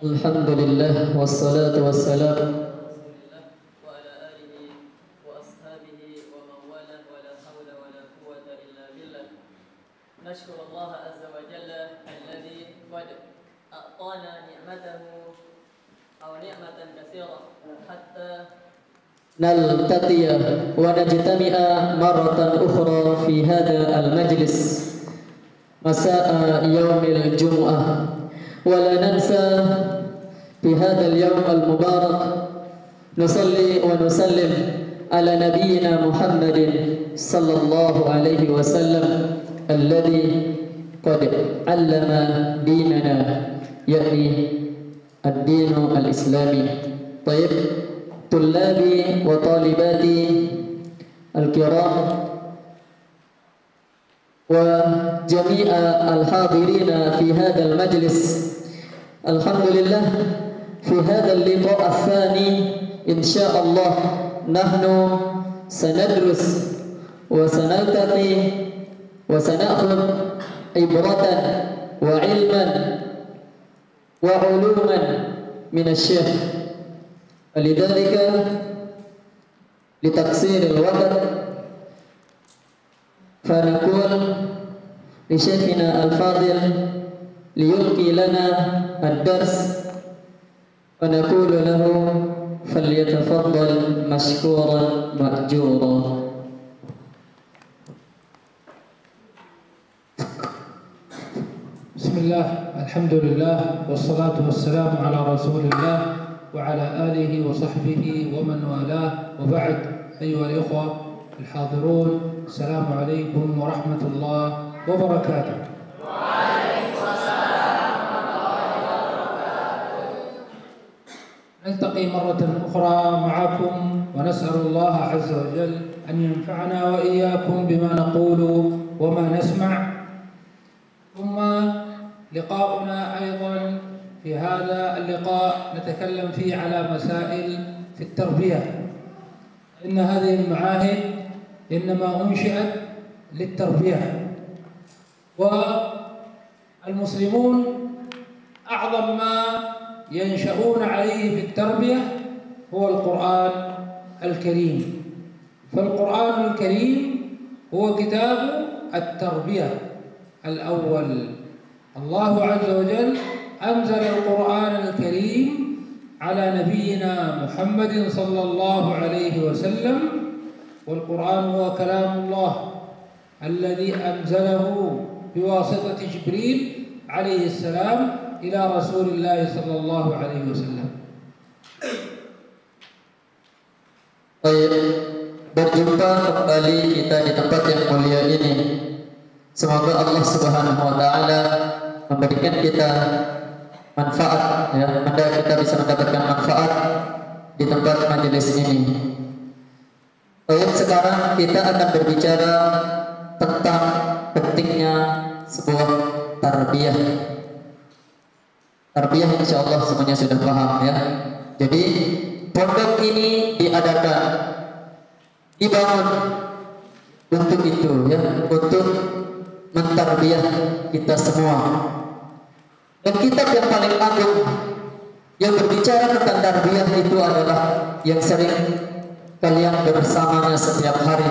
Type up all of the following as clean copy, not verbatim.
Alhamdulillah wassalatu wassalam وعلى آله وأصحابه ومن والاه ولا حول ولا قوة إلا بالله. نشكر الله عز وجل الذي قد أعطانا نعمته أو نعمة كثيرة حتى نلتقي ونجتمع مرة أخرى في هذا المجلس مساء يوم الجمعة. ولا ننسى في هذا اليوم المبارك نصلي ونسلم على نبينا محمد صلى الله عليه وسلم الذي قد علم ديننا يعني الدين الإسلامي. طيب طلابي وطالباتي الكرام وجميع الحاضرين في هذا المجلس، الحمد لله في هذا اللقاء الثاني إن شاء الله نحن سندرس وسنلتقي وسنأخذ عبرة وعلما وعلوما من الشيخ. ولذلك لتقصير الوقت فنقول لشيخنا الفاضل ليلقي لنا الدرس ونقول له فليتفضل مشكورا مأجورا. بسم الله، الحمد لله، والصلاة والسلام على رسول الله وعلى آله وصحبه ومن والاه، وبعد. أيها الإخوة الحاضرون، السلام عليكم ورحمة الله وبركاته. وعليكم السلام ورحمة الله وبركاته. نلتقي مرة أخرى معكم ونسأل الله عز وجل أن ينفعنا وإياكم بما نقول وما نسمع. ثم لقاؤنا أيضا في هذا اللقاء نتكلم فيه على مسائل في التربية. إن هذه المعاهد إنما أنشئت للتربية، والمسلمون أعظم ما ينشؤون عليه في التربية هو القرآن الكريم. فالقرآن الكريم هو كتاب التربية الأول. الله عز وجل أنزل القرآن الكريم على نبينا محمد صلى الله عليه وسلم، والقرآن هو كلام الله الذي أنزله بواسطة جبريل عليه السلام إلى رسول الله صلى الله عليه وسلم. Baik, berjumpa kembali kita di tempat yang mulia ini. Semoga Allah Subhanahu wa taala memberikan kita manfaat, ya, kita bisa mendapatkan manfaat di tempat majelis ini. Baik, sekarang kita akan berbicara tentang pentingnya sebuah tarbiyah. Tarbiyah insyaallah semuanya sudah paham, ya. Jadi pondok ini diadakan, dibangun untuk itu, ya, untuk mentarbiyah kita semua. Dan kitab yang paling agung yang berbicara tentang tarbiyah itu adalah yang sering kalian bersamanya setiap hari,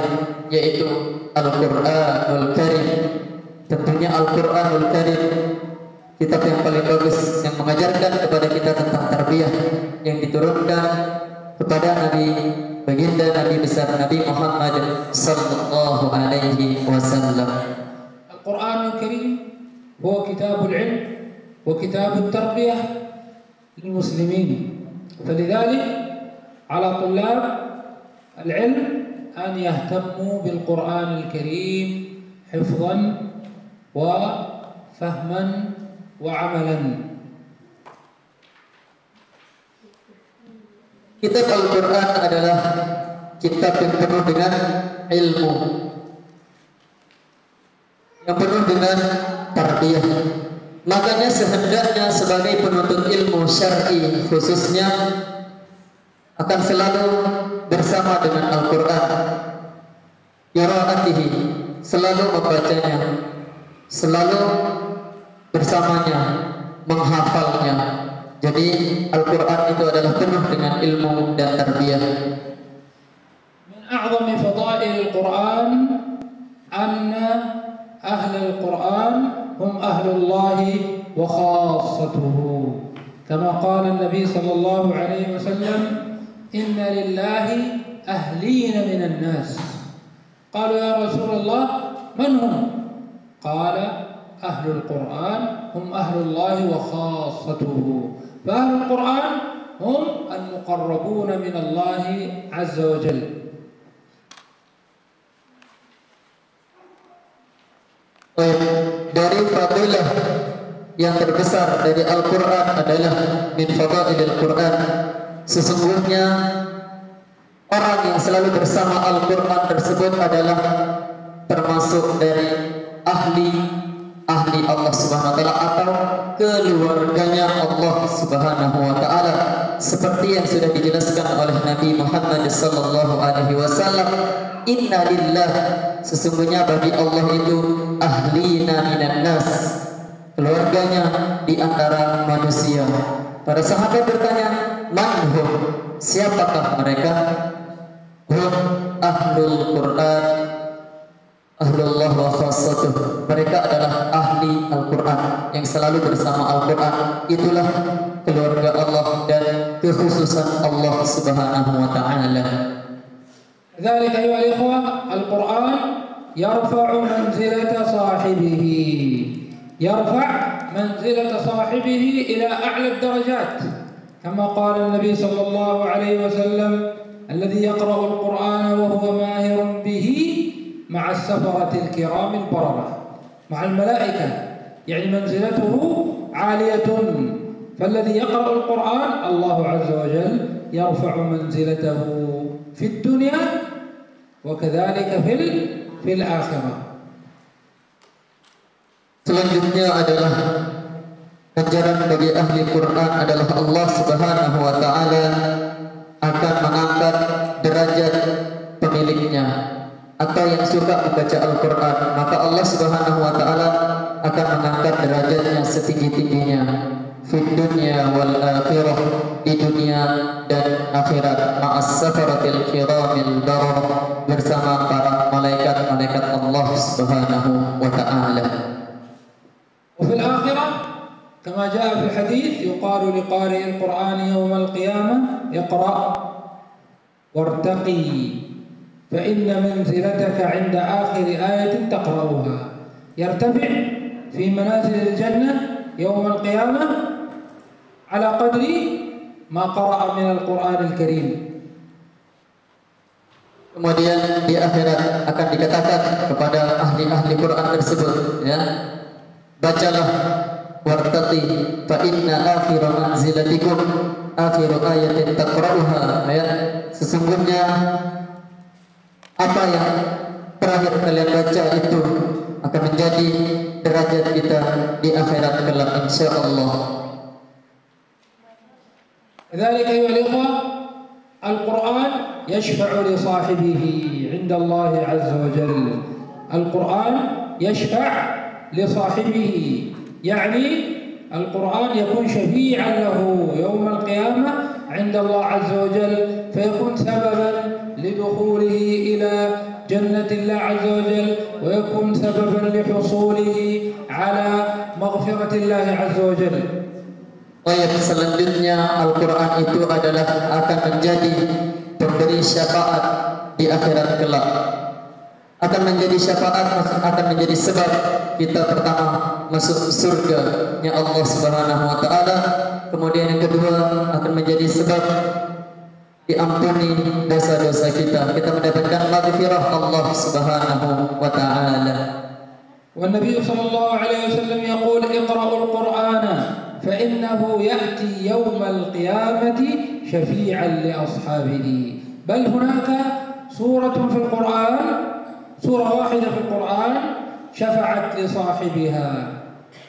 yaitu Al-Quranul Karim. Tentunya Al-Quranul Karim, kitab yang paling bagus yang mengajarkan kepada kita tentang tarbiyah, yang diturunkan kepada Nabi baginda Nabi besar Nabi Muhammad sallallahu alaihi wasallam. Al-Quranul Karim huwa kitabul ilm wa kitabut tarbiyah للمسلمين. فلذلك على طلاب العلم أن يهتموا بالقرآن الكريم حفظا وفهما وعملا. Kitab Al-Quran adalah kitab yang penuh dengan ilmu, yang penuh dengan tarbiyah. Makanya sehendaknya sebagai penuntut ilmu syar'i khususnya akan selalu bersama dengan Al-Quran, qiraatihi, selalu membacanya, selalu bersamanya, menghafalnya. Jadi Al-Quran itu adalah penuh dengan ilmu dan tarbiyah. Min a'zami fadail al-Quran anna ahli al-Quran hum ahlullah wa khassatuhu. Kama qala Nabi sallallahu alaihi wasallam, inna lillahi ahlina minan nas. Qalu ya Rasulullah, man hum? Qala ahlul Quran hum ahlullah wa khassatuhu. فأهل القرآن هم المقربون من الله عز وجل. Dari fadilah yang terbesar dari Al-Quran adalah min fadailil Quran. Sesungguhnya orang yang selalu bersama Al-Quran tersebut adalah termasuk dari ahli Allah Subhanahu wa taala atau keluarganya Allah Subhanahu wa taala, seperti yang sudah dijelaskan oleh Nabi Muhammad sallallahu alaihi wasallam, inna lillah, sesungguhnya bagi Allah itu ahlina minan nas, keluarganya di antara manusia. Para sahabat bertanya, manhum, siapakah mereka? Hum ahlul Quran ahlullah wa khassatuh, mereka adalah ahli Al-Quran yang selalu bersama Al-Quran. Itulah keluarga Allah dan kekhususan Allah Subhanahu wa taala. Dzalika ayuha al-ikhwah, Al-Quran yarfa'u manzilata sahibihi, yarfa' manzilata sahibihi ila a'la ad-darajat. Kama qala an-nabi sallallahu alaihi wasallam, alladhi yaqra'u al-Qur'ana wa huwa mahirun bihi مع السفرة الكرام البررة مع الملائكة، يعني منزلته عالية. فالذي يقرأ القرآن الله عز وجل يرفع منزلته في الدنيا وكذلك في الآخرة. Selanjutnya adalah ajaran bagi ahli Quran adalah Allah Subhanahu wa taala akan mengangkat derajat pemiliknya atau yang suka membaca Al-Quran, maka Allah Subhanahu wa taala akan mengangkat derajatnya setinggi-tingginya fid dunya wal akhirah, di dunia dan akhirat, ma'as safaratil kiramil bararah, bersama para malaikat-malaikat Allah Subhanahu wa taala. وفي الآخرة كما جاء في الحديث يقال لقارئ القرآن يوم القيامة اقرأ وارتقي فإن منزلتك عند آخر آية تقرأها. يرتفع في منازل الجنة يوم القيامة على قدر ما قرأ من القرآن الكريم. Kemudian di akhirat akan dikatakan kepada ahli-ahli Quran tersebut, ya, bacalah wartaqi fa inna akhira manzilatikum akhiru ayatin taqra'uha, ya, sesungguhnya apa yang terakhir kalian baca itu akan menjadi derajat kita di akhirat kelak insyaallah. لذلك أيها الإخوة القرآن يشفع لصاحبه عند الله عز وجل. القرآن يشفع لصاحبه، يعني القرآن يكون شفيعا له يوم القيامة عند الله عز وجل، فيكون سببا لدخوله إلى جنة الله عز وجل، ويكون سببا لحصوله على مغفرة الله عز وجل. Ayat selanjutnya Al-Quran itu adalah akan menjadi pemberi syafaat di akhirat kelak, akan menjadi syafaat, akan menjadi sebab kita pertama masuk surga-Nya Allah Subhanahu wa taala, kemudian yang kedua akan menjadi sebab diampuni dosa-dosa kita mendapatkan maghfirah Allah Subhanahu wa taala. والنبي صلى الله عليه وسلم يقول اقرأوا القرآن فإنه يأتي يوم القيامة شفيعا لأصحابه. بل هناك سورة في القرآن، سورة واحدة في القرآن شفعت لصاحبها.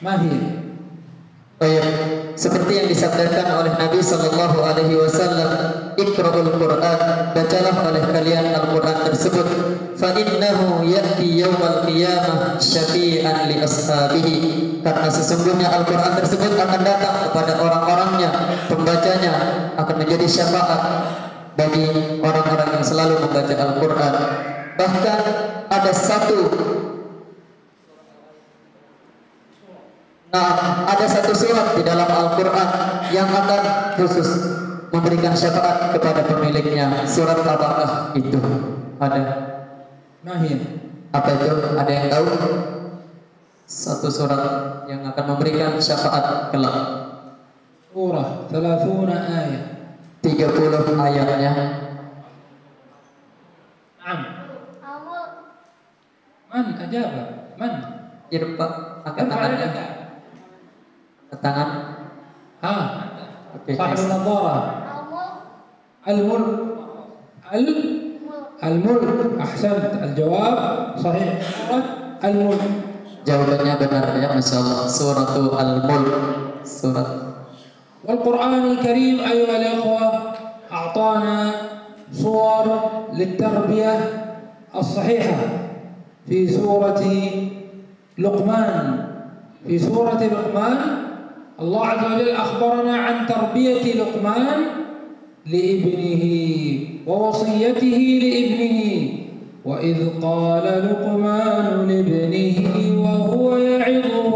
ما هي؟ Seperti yang disabdakan oleh Nabi sallallahu alaihi wasallam, Iqra'ul Qur'an, bacalah oleh kalian Al-Quran tersebut, fa innahu ya'ti yaumal qiyamah syafi'an li ashabihi, karena sesungguhnya Al-Quran tersebut akan datang kepada orang-orangnya, pembacanya, akan menjadi syafaat bagi orang-orang yang selalu membaca Al-Quran. Bahkan ada satu surat di dalam Al-Quran yang akan khusus memberikan syafaat kepada pemiliknya. Surat apakah itu? Ada? Apa itu? Ada yang tahu? Satu surat yang akan memberikan syafaat kelak. Surah 30 ayat. 30 ayatnya. Man ajaba? Man? Irfa, angkat tangannya. Angkat tangan. Sahibul nadhara. Al-mulk. Al-mulk. Ahsant. Al-jawab sahih. Surat Al-mulk. Jawabannya benar ya, Masya Allah. Suratul Al-Mulk. Surat. والقرآن الكريم أيها الأخوة أعطانا صور للتربية الصحيحة في سورة لقمان. في سورة لقمان الله عز وجل أخبرنا عن تربية لقمان لابنه ووصيته لابنه. وإذ قال لقمان لابنه وهو يعظه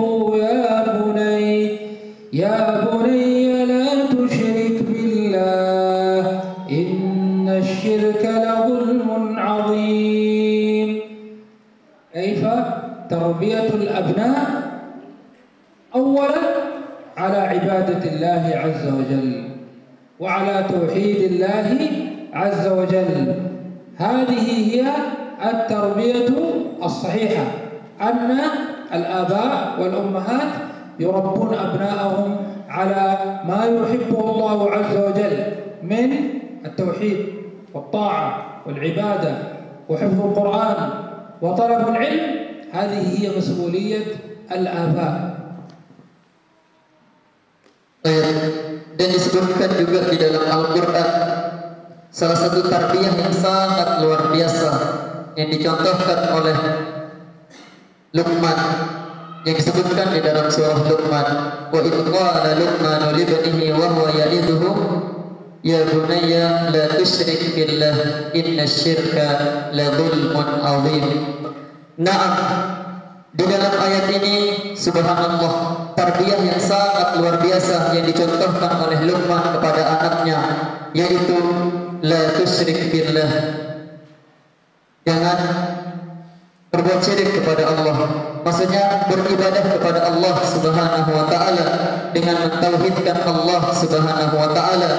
يا بني لا تشرك بالله إن الشرك لظلم عظيم. كيف تربية الأبناء؟ أولا على عبادة الله عز وجل وعلى توحيد الله عز وجل. هذه هي التربية الصحيحة، أن الآباء والأمهات يربون أبناءهم على ما يحبه الله عز وجل من التوحيد والطاعة والعبادة وحفظ القرآن وطلب العلم. هذه هي مسؤولية الآباء. Dan disebutkan juga di dalam Al-Quran salah satu tarbiyah yang sangat luar biasa yang dicontohkan oleh Luqman, yang disebutkan di dalam surah Luqman. Wa idh qala Luqmanu li ibnihi wa huwa ya'idhuhu ya bunayya la tusyrik billah innasyirka la dzulmun 'adzim. Naam, di dalam ayat ini subhanallah tarbiyah yang sangat luar biasa yang dicontohkan oleh Luqman kepada anaknya, yaitu la tusyrik billah, jangan berbuat syirik kepada Allah. Maksudnya beribadah kepada Allah Subhanahu wa taala dengan mentauhidkan Allah Subhanahu wa taala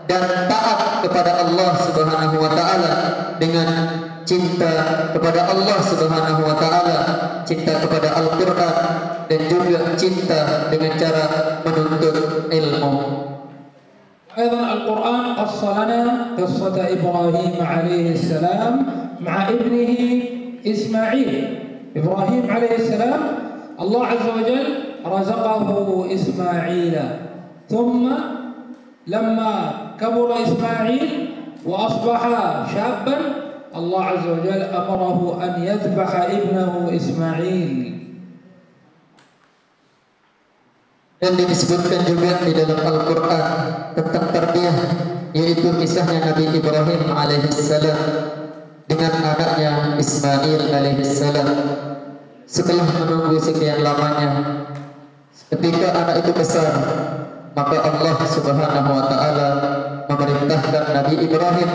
dan taat kepada Allah Subhanahu wa taala dengan cinta kepada Allah Subhanahu wa taala, cinta kepada Al-Qur'an dan juga cinta dengan cara menuntut ilmu. أيضا القرآن قص لنا قصة إبراهيم عليه السلام مع ابنه إسماعيل. إبراهيم عليه السلام الله عز وجل رزقه إسماعيل، ثم لما كبر إسماعيل وأصبح شابا الله عز وجل أمره أن يذبح ابنه إسماعيل. Dan disebutkan juga di dalam Al-Quran tentang tarbiyah, yaitu kisahnya Nabi Ibrahim alaihissalam dengan anaknya Ismail alaihissalam. Setelah menunggu sekian lamanya, ketika anak itu besar, maka Allah Subhanahu wa taala memerintahkan Nabi Ibrahim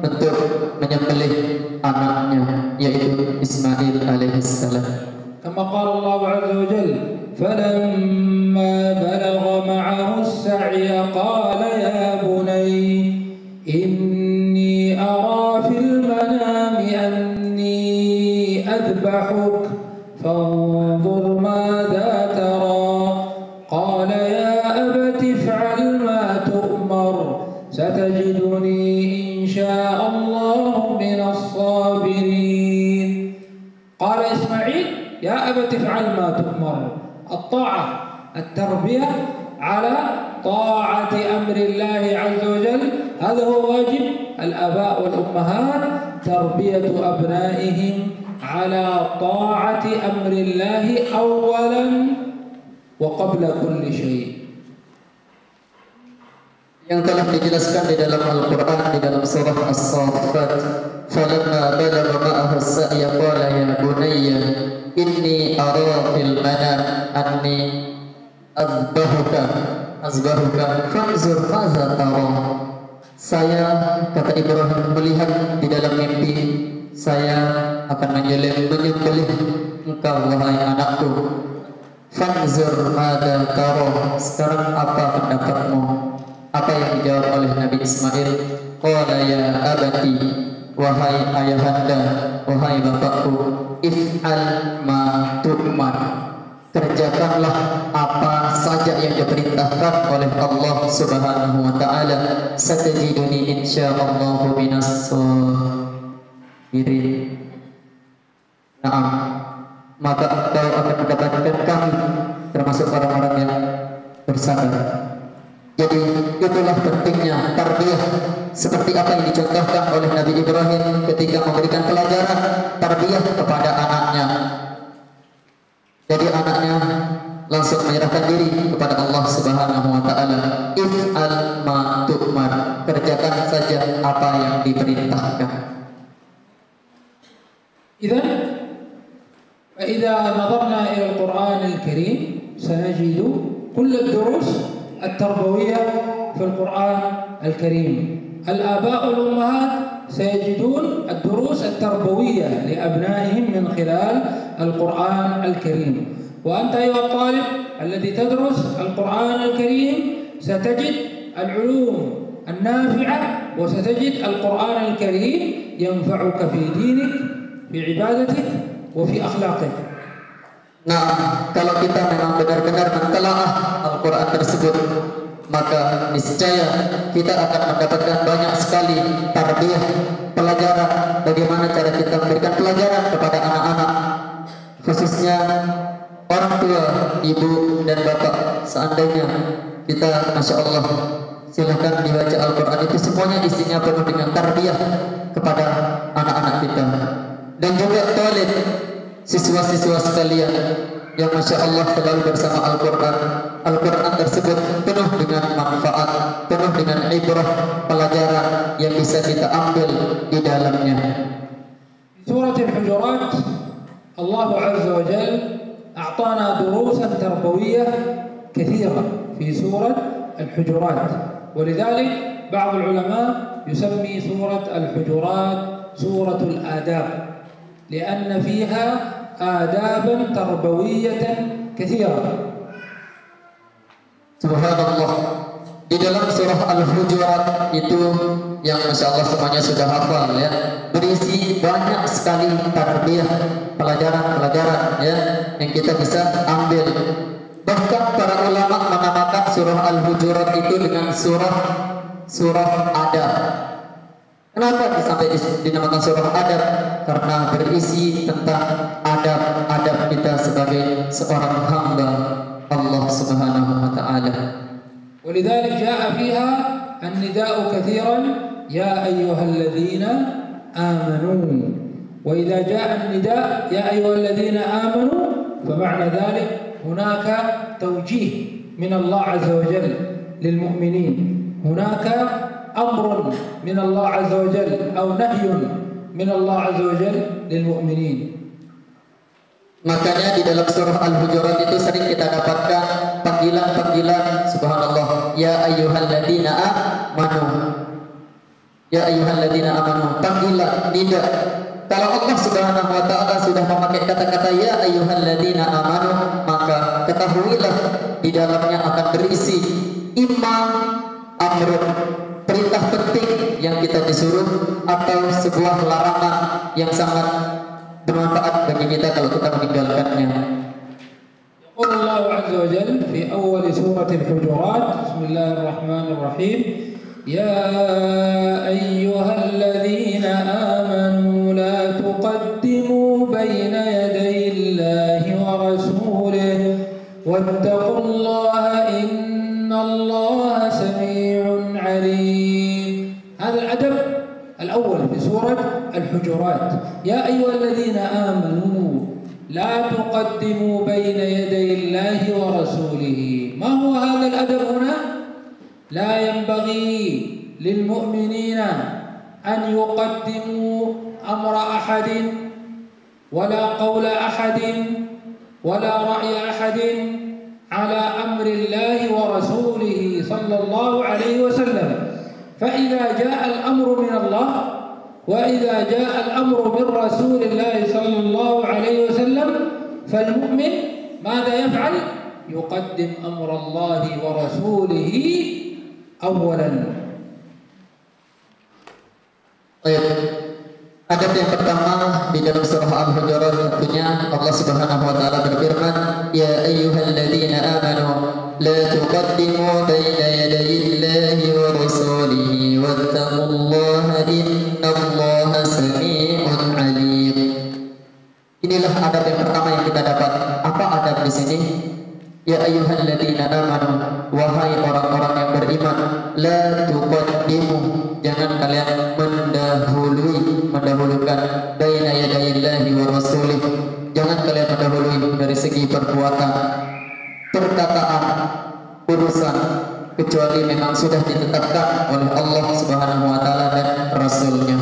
untuk menyembelih anaknya, yaitu Ismail alaihissalam. Kama qala Allah azza wa jalla falamma balagha ma'ahu as-sa'ya qala ya bunayya inni ara fil manami anni adbahuk fanzur madha tara qala ya abati if'al ma tu'mar satajiduni insya Allah minas sabirin. Qala Ismail يا أبت افعل ما تؤمر. الطاعة، التربية على طاعة أمر الله عز وجل، هذا هو واجب الآباء والأمهات، تربية أبنائهم على طاعة أمر الله أولا وقبل كل شيء. Yang telah dijelaskan di dalam Al-Quran di dalam surah As-Saffat, falamma balagha ma'ahu as-sa'ya qala ya bunayya inni ara fil manam anni azbahuka fanzur madza tara. Saya, kata Ibrahim, melihat di dalam mimpi saya akan menyembelih engkau wahai anakku. Fanzur madza tara, sekarang apa pendapatmu? Apa yang dijawab oleh Nabi Ismail? Qala ya abati, wahai ayahanda, wahai bapakku, if'al ma tu'mar, kerjakanlah apa saja yang diperintahkan oleh Allah Subhanahu wa taala. Satajiduni insyaallah minas sabirin. Naam, maka engkau akan mendapatkan kami termasuk orang-orang yang bersabar. Jadi itulah pentingnya tarbiyah, seperti apa yang dicontohkan oleh Nabi Ibrahim ketika memberikan pelajaran tarbiyah kepada anaknya. Jadi anaknya langsung menyerahkan diri kepada Allah Subhanahu wa taala. If'al ma tu'mar, kerjakan saja apa yang diperintahkan. إذن فإذا نظرنا إلى القرآن الكريم سنجد كل الدروس التربوية في القرآن الكريم. الآباء والأمهات سيجدون الدروس التربوية لأبنائهم من خلال القرآن الكريم. وأنت أيها الطالب الذي تدرس القرآن الكريم ستجد العلوم النافعة، وستجد القرآن الكريم ينفعك في دينك، في عبادتك، وفي أخلاقك. Nah, kalau kita memang benar-benar mentelaah Al-Quran tersebut, maka niscaya kita akan mendapatkan banyak sekali tarbiyah, pelajaran, bagaimana cara kita memberikan pelajaran kepada anak-anak, khususnya orang tua, ibu dan bapak. Seandainya kita, masya Allah, silahkan dibaca Al-Quran, itu semuanya isinya penuh dengan tarbiyah kepada anak-anak kita. Dan juga talib, siswa-siswa sekalian yang masya Allah selalu bersama Al-Quran. Al-Quran tersebut penuh dengan manfaat, penuh dengan ibrah, pelajaran yang bisa kita ambil di dalamnya. Surah Al-Hujurat, Allah Azza wa Jal أعطانا دروسا تربوية كثيرة في سورة الحجرات، ولذلك بعض العلماء يسمي سورة الحجرات سورة الآداب، لأن فيها آدابا تربوية كثيرة. Subhanallah, di dalam surah Al-Hujurat itu yang masya Allah semuanya sudah hafal ya, berisi banyak sekali tarbiyah, pelajaran-pelajaran ya yang kita bisa ambil. Bahkan para ulama menamakan surah Al-Hujurat itu dengan surah adab. Kenapa sampai dinamakan surah adab? Karena berisi tentang adab-adab kita sebagai seorang hamba Allah Subhanahu wa taala. ولذلك جاء فيها النداء كثيرا يا أيها الذين آمنوا، وإذا جاء النداء يا أيها الذين آمنوا فمعنى ذلك هناك توجيه من الله عز وجل للمؤمنين، هناك أمر من الله عز وجل أو نهي من الله عز وجل للمؤمنين. Makanya di dalam surah Al-Hujurat itu sering kita dapatkan panggilan-panggilan, subhanallah, ya ayyuhalladzina amanu, ya ayyuhalladzina amanu, panggilan, nida. Kalau Allah Subhanahu wa taala sudah memakai kata-kata ya ayyuhalladzina amanu, maka ketahuilah di dalamnya akan berisi imam amrun, perintah penting yang kita disuruh, atau sebuah larangan yang sangat bermanfaat bagi kita kalau kita meninggalkannya. يقول الله عز وجل في أول سورة الحجرات بسم الله الرحمن الرحيم يا أيها الذين آمنوا لا تقدموا بين يدي الله ورسوله واتقوا الله إن الله سميع عليم. هذا الأدب الأول في سورة الحجرات، يا أيها الذين آمنوا، لا تقدموا بين يدي الله ورسوله. ما هو هذا الأدب هنا؟ لا ينبغي للمؤمنين أن يقدموا أمر أحد ولا قول أحد ولا رأي أحد على أمر الله ورسوله صلى الله عليه وسلم. فإذا جاء الأمر من الله وإذا جاء الأمر من رسول الله صلى الله عليه وسلم فالمؤمن ماذا يفعل؟ يقدم أمر الله ورسوله أولا. Adab yang pertama di dalam surah Al-Hujurat tentunya Allah Subhanahu wa taala berfirman, "Ya ayyuhalladzina amanu la tuqaddimu baina yadayillahi wa rasulihi wattaqullaha innallaha samii'un 'aliim." Inilah adab yang pertama yang kita dapat. Apa adab di sini? Ya ayyuhalladzina amanu, wahai orang-orang yang beriman, la tuqaddimu, jangan kalian mendahulukan baina yadayillahi wa rasulih, jangan kalian mendahului dari segi perbuatan, perkataan, urusan, kecuali memang sudah ditetapkan oleh Allah Subhanahu wa taala dan Rasulnya.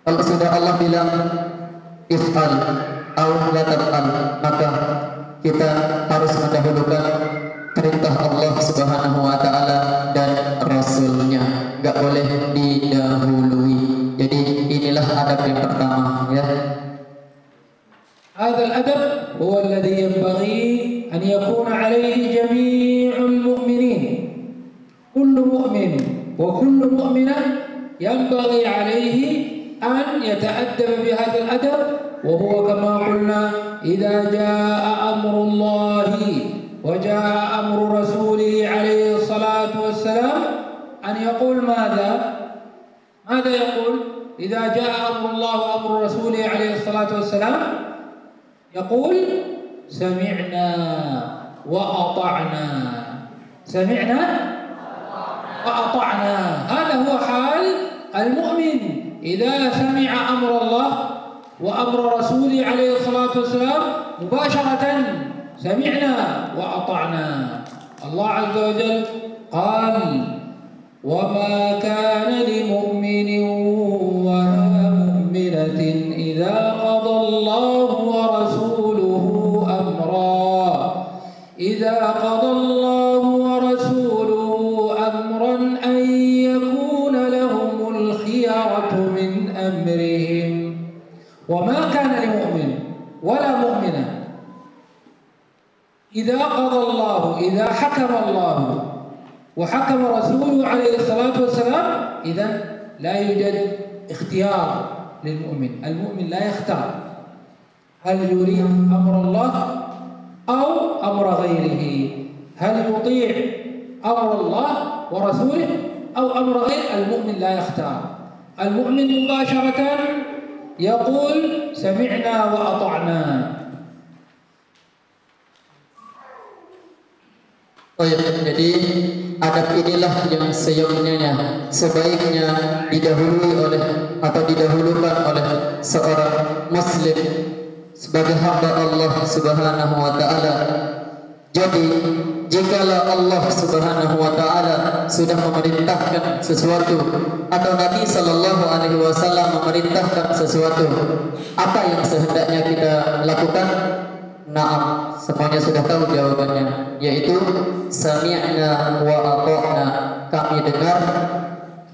Kalau sudah Allah bilang if'al aw la taf'al, maka kita harus mendahulukan perintah Allah Subhanahu wa taala dan Rasulnya, enggak boleh didahului. Jadi inilah adab yang pertama, ya. هذا الأدب هو الذي ينبغي أن يكون عليه جميع المؤمنين. كل مؤمن وكل مؤمنة ينبغي عليه أن يتأدب بهذا الأدب، وهو كما قلنا إذا جاء أمر الله وجاء أمر رسوله عليه الصلاة والسلام أن يقول ماذا يقول إذا جاء أمر الله وأمر رسوله عليه الصلاة والسلام؟ يقول سمعنا وأطعنا، سمعنا وأطعنا. هذا هو حال المؤمن إذا سمع أمر الله وأمر رسوله عليه الصلاة والسلام مباشرة سمعنا وأطعنا. الله عز وجل قال وما كان لمؤمن ولا مؤمنة إذا قضى الله ورسوله أمرا أمرا أن يكون لهم الخيرة من أمرهم. وما كان لمؤمن ولا مؤمنة إذا قضى الله، إذا حكم الله وحكم رسوله عليه الصلاة والسلام، إذن لا يوجد اختيار للمؤمن. المؤمن لا يختار هل يريد أمر الله أو أمر غيره، هل يطيع أمر الله ورسوله أو أمر غيره. المؤمن لا يختار، المؤمن مباشرة يقول سمعنا وأطعنا. Jadi adab inilah yang sebaiknya didahului oleh atau didahulukan oleh seorang muslim sebagai hamba Allah Subhanahu wa taala. Jadi jikalau Allah Subhanahu wa taala sudah memerintahkan sesuatu atau Nabi sallallahu alaihi wasallam memerintahkan sesuatu, apa yang sehendaknya kita lakukan? Naam, semuanya sudah tahu jawabannya, yaitu sami'na wa ata'na, kami dengar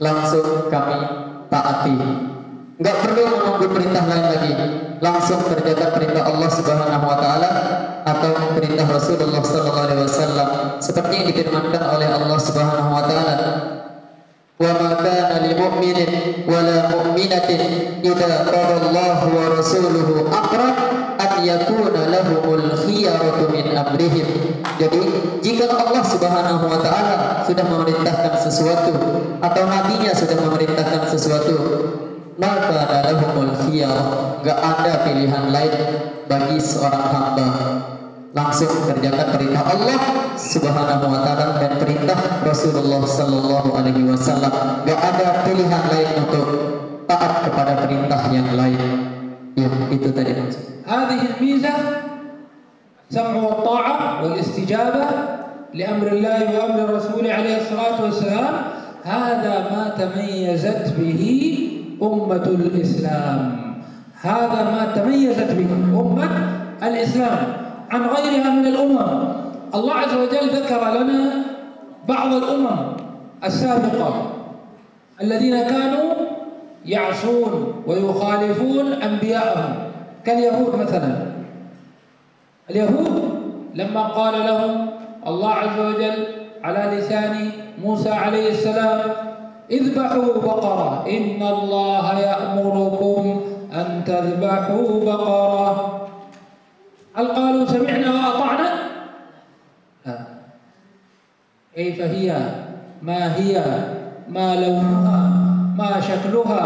langsung kami taati. Enggak perlu menunggu perintah lain lagi, langsung kerjakan perintah Allah Subhanahu wa taala atau perintah Rasulullah sallallahu alaihi wasallam seperti yang difirmankan oleh Allah Subhanahu wa taala, wa ma kana lil mu'minin wa la mu'minatin idza qada Allahu wa rasuluhu amran an yakuna lahumul khiyaratu min amrihim. Jadi jika Allah Subhanahu wa taala sudah memerintahkan sesuatu atau nabinya sudah memerintahkan sesuatu, maka lahumul khiyarah, enggak ada pilihan lain bagi seorang hamba, langsung kerjakan perintah Allah Subhanahu wa taala dan perintah Rasulullah sallallahu alaihi wasallam. Enggak ada pilihan lain untuk taat kepada perintah yang lain. Ya, itu tadi maksud. هذه الميزة الميزة السمع والطاعة والاستجابة لأمر الله وأمر الرسول عليه الصلاة والسلام، هذا ما تميزت به أمة الإسلام، هذا ما تميزت به أمة الإسلام عن غيرها من الأمم. الله عز وجل ذكر لنا بعض الأمم السابقة الذين كانوا يعصون ويخالفون أنبياءهم كاليهود مثلا. اليهود لما قال لهم الله عز وجل على لسان موسى عليه السلام اذبحوا بقرة، إن الله يأمركم أن تذبحوا بقرة، هل قالوا سمعنا وأطعنا؟ لا. كيف هي؟ ما هي؟ ما لونها؟ ما شكلها؟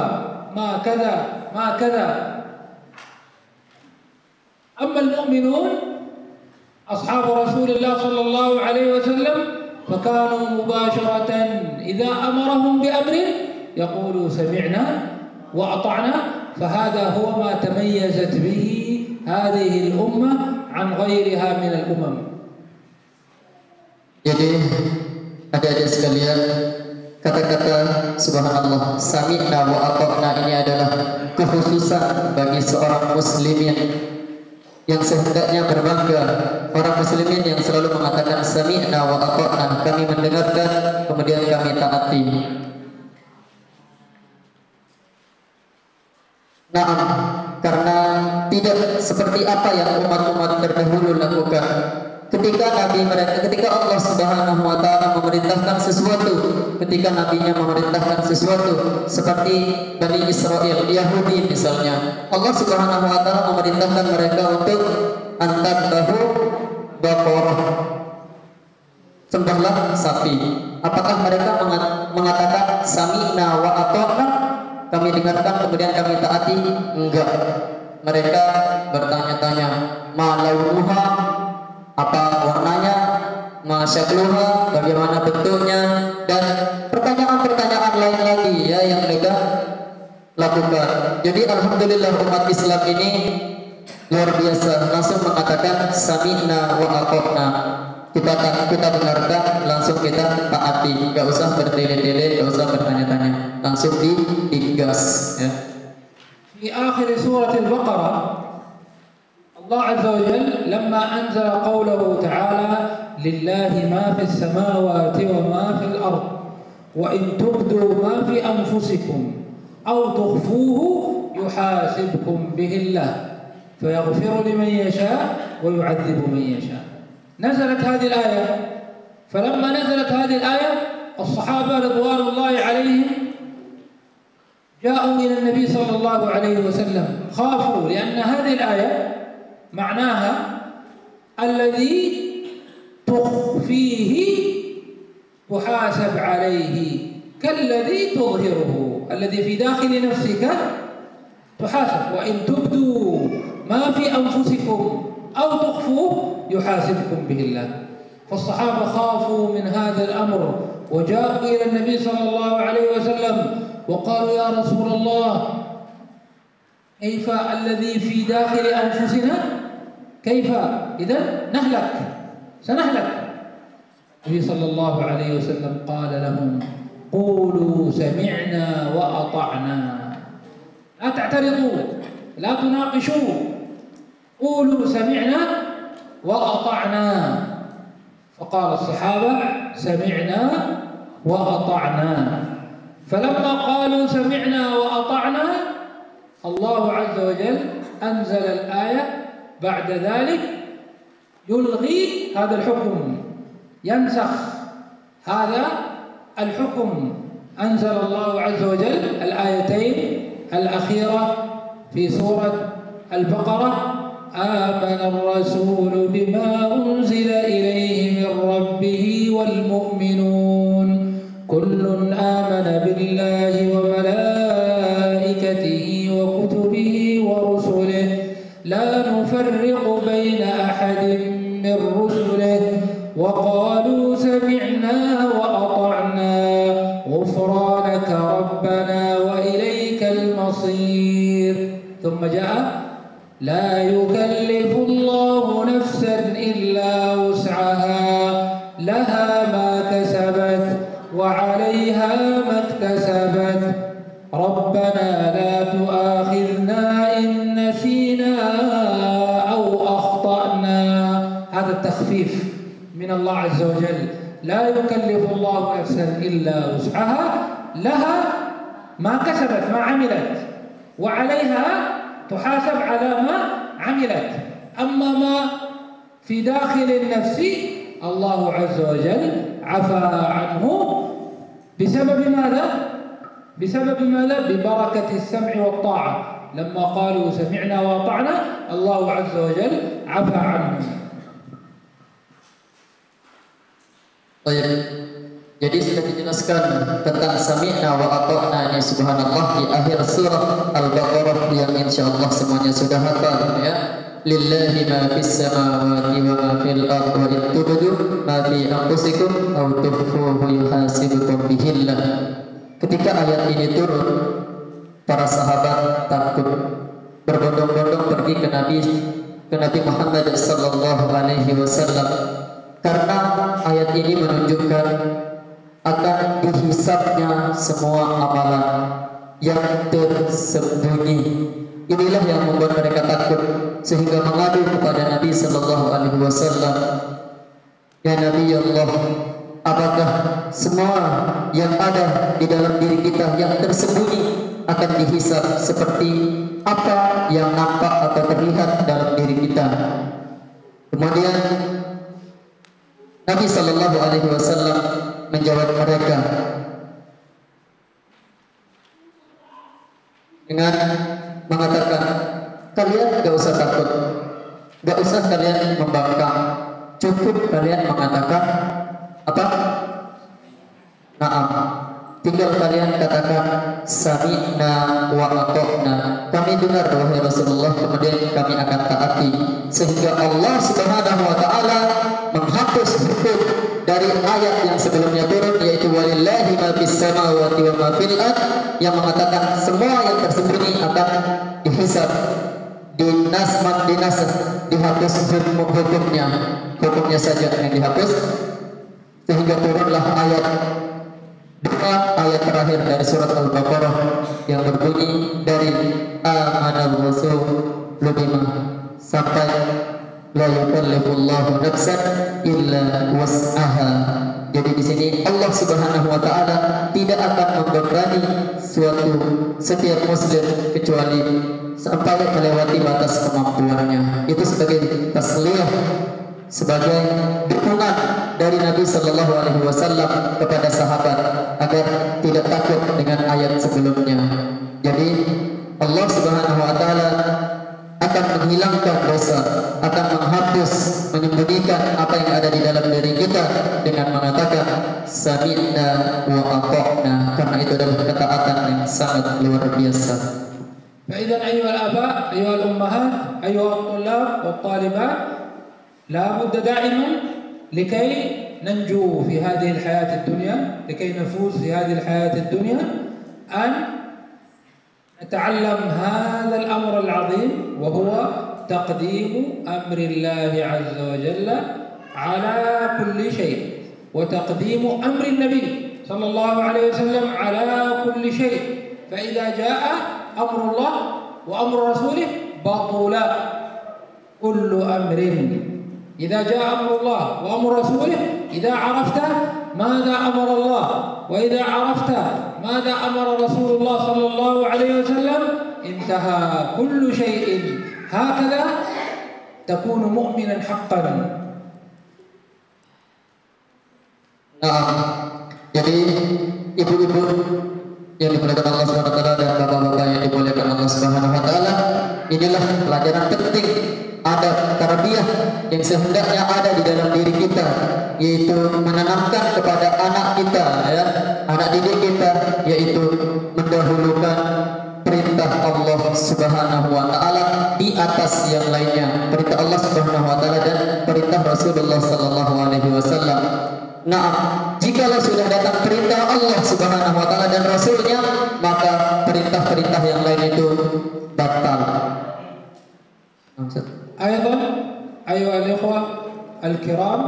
ما كذا ما كذا. أما المؤمنون أصحاب رسول الله صلى الله عليه وسلم فكانوا مباشرة إذا أمرهم بأمر يقولوا سمعنا وأطعنا، فهذا هو ما تميزت به هذه الأمة عن غيرها من الأمم. Jadi adik-adik sekalian, kata-kata subhanallah, sami'na wa ata'na ini adalah kekhususan bagi seorang muslimin yang sehendaknya berbangga. Orang muslimin yang selalu mengatakan sami'na wa ata'na, kami mendengarkan kemudian kami taati. Nah, karena tidak seperti apa yang umat-umat terdahulu lakukan. Ketika Allah Subhanahu wa taala memerintahkan sesuatu, ketika nabinya memerintahkan sesuatu seperti Bani Israel, Yahudi misalnya, Allah Subhanahu wa taala memerintahkan mereka untuk antadbahu baqarah, sembahlah sapi. Apakah mereka mengatakan sami'na wa ata'na, kami dengarkan kemudian kami taati? Enggak. Mereka bertanya-tanya, ma launuha, apa warnanya, ma syakluha, bagaimana bentuknya, dan pertanyaan-pertanyaan lain lagi ya yang mereka lakukan. Jadi alhamdulillah umat Islam ini luar biasa, langsung mengatakan sami'na wa ata'na. Kita dengarkan, langsung kita taati, enggak usah bertele-tele, enggak usah bertanya-tanya, langsung digas ya. في آخر سورة البقرة الله عز وجل لما أنزل قوله تعالى لله ما في السماوات وما في الأرض وإن تبدوا ما في أنفسكم أو تخفوه يحاسبكم به الله فيغفر لمن يشاء ويعذب من يشاء. نزلت هذه الآية، فلما نزلت هذه الآية الصحابة رضوان الله عليهم جاءوا إلى النبي صلى الله عليه وسلم، خافوا لأن هذه الآية معناها الذي تخفيه تحاسب عليه كالذي تظهره، الذي في داخل نفسك تحاسب، وإن تبدوا ما في أنفسكم أو تخفوه يحاسبكم به الله. فالصحابة خافوا من هذا الأمر وجاءوا إلى النبي صلى الله عليه وسلم وقالوا يا رسول الله كيف الذي في داخل أنفسنا، كيف إذن نهلك، سنهلك. النبي صلى الله عليه وسلم قال لهم قولوا سمعنا وأطعنا، لا تعترضوا لا تناقشوا، قولوا سمعنا وأطعنا. فقال الصحابة سمعنا وأطعنا. فلما قالوا سمعنا وأطعنا الله عز وجل أنزل الآية بعد ذلك يلغي هذا الحكم، ينسخ هذا الحكم. أنزل الله عز وجل الآيتين الأخيرة في سورة البقرة آمن الرسول بما أنزل إليه من ربه والمؤمنون كل آمن بالله وملائكته وكتبه ورسله لا نفرق بين أحد من رسله وقالوا سمعنا وأطعنا غفرانك ربنا وإليك المصير. ثم جاء لا يكلف الله نفسا إلا وسعها لها ما كسبت وعليها ما اكتسبت ربنا لا تؤاخذنا إن نسينا أو أخطأنا. هذا التخفيف من الله عز وجل. لا يكلف الله نفسا إلا وسعها لها ما كسبت ما عملت وعليها تحاسب على ما عملت. أما ما في داخل النفس الله عز وجل عفى عنه بسبب ماذا؟ بسبب ماذا؟ ببركة السمع والطاعة. لما قالوا سمعنا وأطعنا الله عز وجل عفى عنه. Baik. Jadi sudah dijelaskan tentang sami'na wa ata'na ini subhanallah di akhir surah Al-Baqarah yang insyaallah semuanya sudah hafal ya. Lillahi ma fis samawati wa ma fil ardi wa in tubdu ma fi anfusikum aw tukhfuhu yuhasibukum bihillah. Ketika ayat ini turun, para sahabat takut, berbondong-bondong pergi ke Nabi Muhammad sallallahu alaihi wasallam karena ayat ini menunjukkan akan dihisabnya semua amalan yang tersembunyi. Inilah yang membuat mereka takut sehingga mengadu kepada Nabi sallallahu alaihi wasallam, "Ya Nabi Allah, apakah semua yang ada di dalam diri kita yang tersembunyi akan dihisab seperti apa yang nampak atau terlihat dalam diri kita?" Kemudian Nabi sallallahu alaihi wasallam menjawab mereka dengan mengatakan, kalian gak usah takut, gak usah kalian membangkang, cukup kalian mengatakan apa? Naam. Tinggal kalian katakan sami'na wa ata'na. Kami dengar wahai Rasulullah, kemudian kami akan taati. Sehingga Allah Subhanahu wa taala menghapus hukum dari ayat yang sebelumnya turun, yaitu walillahi ma fis samawati wa ma fil ard, yang mengatakan semua yang tersembunyi akan dihisab, dihapus hukumnya saja yang dihapus. Sehingga turunlah ayat terakhir dari surat Al-Baqarah yang berbunyi dari amanal rasul bima sampai la yukallifullahu nafsan illa was'aha. Jadi di sini Allah Subhanahu wa taala tidak akan membebani setiap muslim kecuali sampai melewati batas kemampuannya. Itu sebagai tasliyah, sebagai dukungan dari Nabi sallallahu alaihi wasallam kepada sahabat agar tidak takut dengan ayat sebelumnya. Jadi Allah Subhanahu wa taala akan menghilangkan dosa, akan menghapus, menyembunyikan apa yang ada di dalam diri kita dengan mengatakan sami'na wa ata'na, karena itu adalah ketaatan yang sangat luar biasa. فإذا أيها الآباء أيها الأمهات أيها الطلاب والطالبات لا بد دائما لكي ننجو في هذه الحياة الدنيا، لكي نفوز في هذه الحياة الدنيا، أن نتعلم هذا الأمر العظيم وهو تقديم أمر الله عز وجل على كل شيء، وتقديم أمر النبي صلى الله عليه وسلم على كل شيء. فإذا جاء أمر الله وأمر رسوله بطل كل أمر. إذا جاء أمر الله وأمر رسوله، إذا عرفت ماذا أمر الله وإذا عرفت ماذا أمر رسول الله صلى الله عليه وسلم انتهى كل شيء. هكذا تكون مؤمنا حقا. Nah, jadi ibu-ibu yang dimuliakan Allah Subhanahu wa taala dan bapak-bapak yang dimuliakan Allah Subhanahu wa taala, inilah pelajaran penting adab tarbiyah yang sehendaknya ada di dalam diri kita, yaitu menanamkan kepada anak kita, ya, anak didik kita, yaitu mendahulukan perintah Allah Subhanahu wa taala di atas yang lainnya, perintah Allah Subhanahu wa taala dan perintah Rasulullah sallallahu alaihi wasallam. Nah, jikalau sudah datang perintah Allah Subhanahu wa taala dan Rasulnya, maka perintah-perintah yang lain itu batal. أيضا أيها الإخوة الكرام،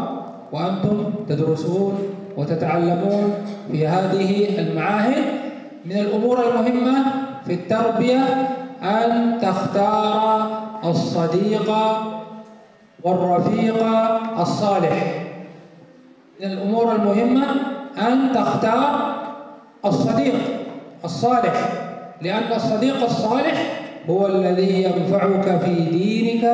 وأنتم تدرسون وتتعلمون في هذه المعاهد، من الأمور المهمة في التربية أن تختار الصديق والرفيق الصالح. من الأمور المهمة أن تختار الصديق الصالح، لأن الصديق الصالح هو الذي ينفعك في دينك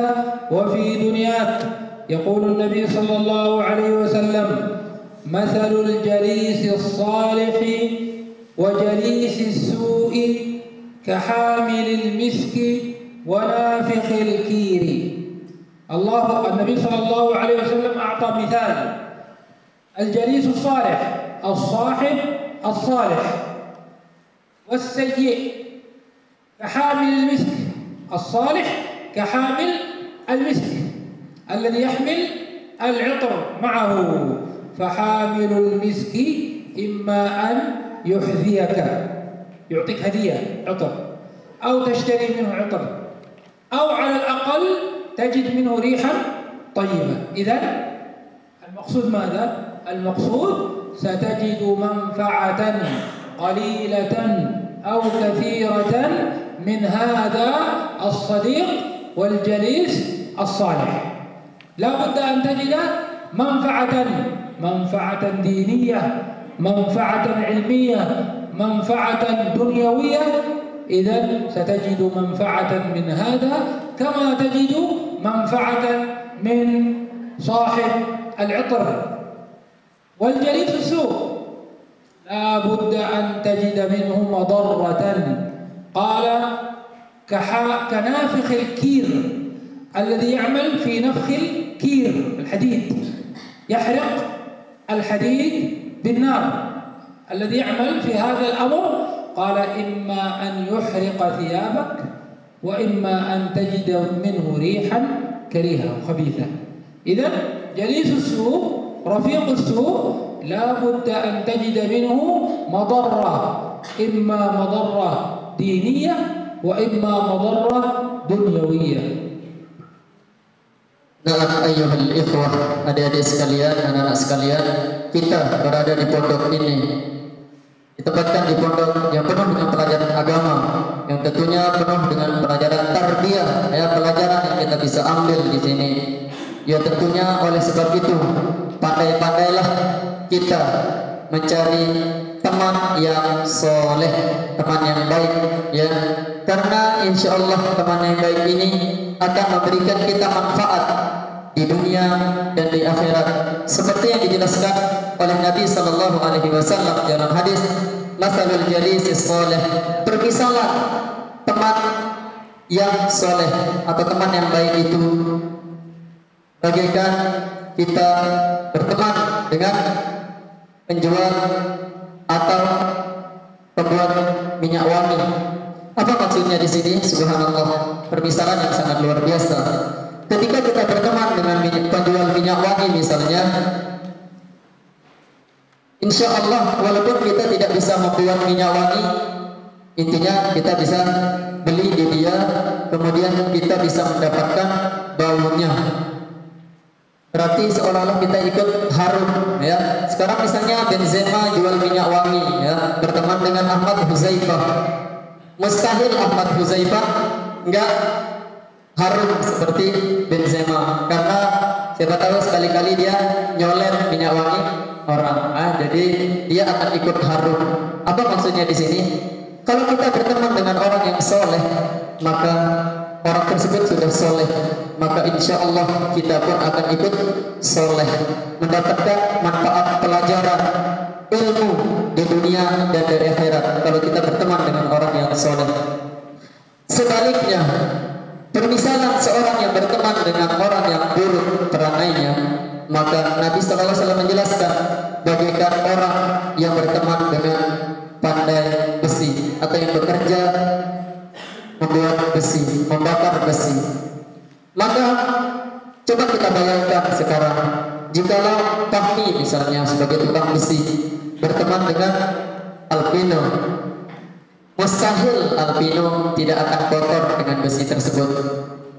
وفي دنياك. يقول النبي صلى الله عليه وسلم: مثل الجليس الصالح وجليس السوء كحامل المسك ونافخ الكير. النبي صلى الله عليه وسلم أعطى مثال: الجليس الصالح، الصاحب الصالح، والسيء كحامل المسك. الصالح كحامل المسك الذي يحمل العطر معه، فحامل المسك إما أن يحذيك، يعطيك هدية عطر، أو تشتري منه عطر، أو على الأقل تجد منه ريحا طيبة. إذن المقصود ماذا؟ المقصود ستجد منفعة قليلة أو كثيرة من هذا الصديق والجليس الصالح. لا بد أن تجد منفعة دينية، منفعة علمية، منفعة دنيوية. إذن ستجد منفعة من هذا كما تجد منفعة من صاحب العطر. والجليس السوء لا بد أن تجد منه مضرة، قال كنافخ الكير الذي يعمل في نفخ الكير، الحديد، يحرق الحديد بالنار، الذي يعمل في هذا الأمر. قال إما أن يحرق ثيابك، وإما أن تجد منه ريحا كريهة وخبيثة. إذن جليس السوء، رفيق السوء، لا بد أن تجد منه مضرة، إما مضرة دينية وإما مضرة دنيوية. Nah, ayyuhal ikhwah, adik-adik sekalian, anak-anak sekalian, kita berada di pondok ini, ditempatkan di pondok yang penuh dengan pelajaran agama, yang tentunya penuh dengan pelajaran tarbiyah, pelajaran yang kita bisa ambil di sini. Ya tentunya oleh sebab itu pandai-pandailah kita mencari teman yang soleh, teman yang baik, ya. Karena insya Allah teman yang baik ini akan memberikan kita manfaat di dunia dan di akhirat, seperti yang dijelaskan oleh Nabi Sallallahu Alaihi Wasallam dalam hadis Masalul Jalisis Soleh. Berpisahlah teman yang soleh atau teman yang baik itu bagaikan kita berteman dengan penjual atau pembuat minyak wangi. Apa maksudnya di sini? Subhanallah, permisalan yang sangat luar biasa. Ketika kita berteman dengan penjual minyak wangi misalnya, insya Allah walaupun kita tidak bisa membuat minyak wangi, intinya kita bisa beli di dia, kemudian kita bisa mendapatkan baunya. Berarti seolah-olah kita ikut harum, ya. Sekarang misalnya Benzema jual minyak wangi, ya, berteman dengan Ahmad Huzaifah. Mustahil Ahmad Huzaifah enggak harum seperti Benzema, karena siapa tahu sekali-kali dia nyolet minyak wangi orang, jadi dia akan ikut harum. Apa maksudnya di sini? Kalau kita berteman dengan orang yang soleh, maka orang tersebut sudah soleh, maka insya Allah kita pun akan ikut soleh, mendapatkan manfaat pelajaran ilmu di dunia dan di akhirat kalau kita berteman dengan orang yang soleh. Sebaliknya, permisalan seorang yang berteman dengan orang yang buruk peranainya, maka Nabi Sallallahu Alaihi Wasallam menjelaskan bagaikan orang yang berteman dengan pandai besi atau yang bekerja membuat besi, membakar besi. Maka coba kita bayangkan sekarang, jikalau kami misalnya sebagai tukang besi berteman dengan albino, mustahil albino tidak akan kotor dengan besi tersebut.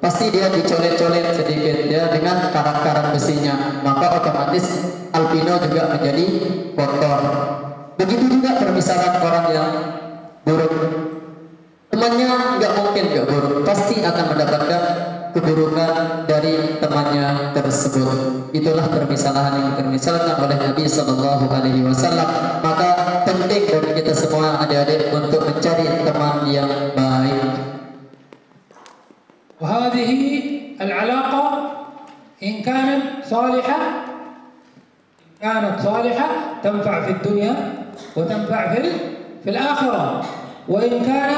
pasti dia dicolet-colet sedikit ya dengan karat-karat besinya, maka otomatis albino juga menjadi kotor. Begitu juga permisalan orang yang buruk, temannya nggak mungkin nggak buruk, pasti akan mendapatkan keburukan dari temannya tersebut. Itulah permisalahan yang dipermisalkan oleh Nabi Sallallahu Alaihi Wasallam. Maka penting bagi kita semua adik-adik untuk mencari teman yang baik. وهذه العلاقة إن كانت صالحة تنفع في الدنيا وتنفع في الآخرة. وإن كان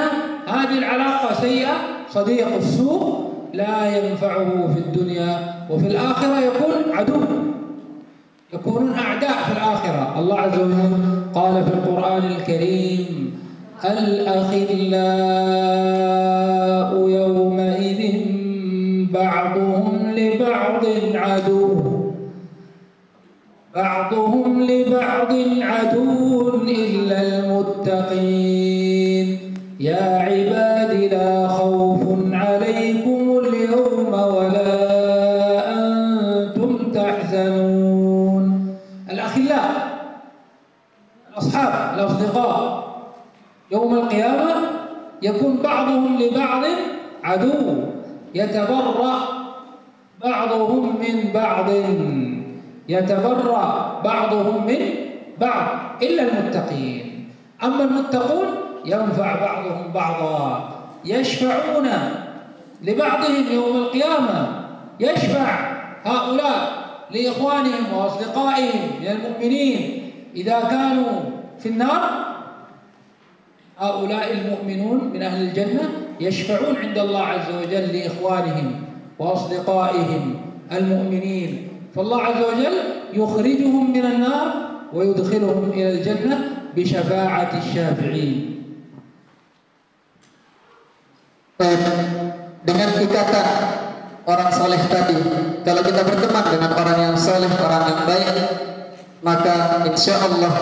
هذه العلاقة سيئة صديق السوء لا ينفعه في الدنيا وفي الآخرة يكون عدو، يكونون أعداء في الآخرة. الله عز وجل قال في القرآن الكريم الأخلاء يومئذ بعضهم لبعض عدو إلا المتقين يا عباد لا خوف عليكم اليوم ولا أنتم تحزنون. الأخلاء الأصحاب الأصدقاء يوم القيامة يكون بعضهم لبعض عدو يتبرأ بعضهم من بعض إلا المتقين. أما المتقون ينفع بعضهم بعضا يشفعون لبعضهم يوم القيامة، يشفع هؤلاء لإخوانهم وأصدقائهم من المؤمنين إذا كانوا في النار. هؤلاء المؤمنون من أهل الجنة يشفعون عند الله عز وجل لإخوانهم وأصدقائهم المؤمنين، فالله عز وجل يخرجهم من النار ويدخلهم إلى الجنة بشفاعة الشافعين. Dengan ikatan orang soleh tadi, kalau kita berteman dengan orang yang soleh, orang yang baik, maka insya Allah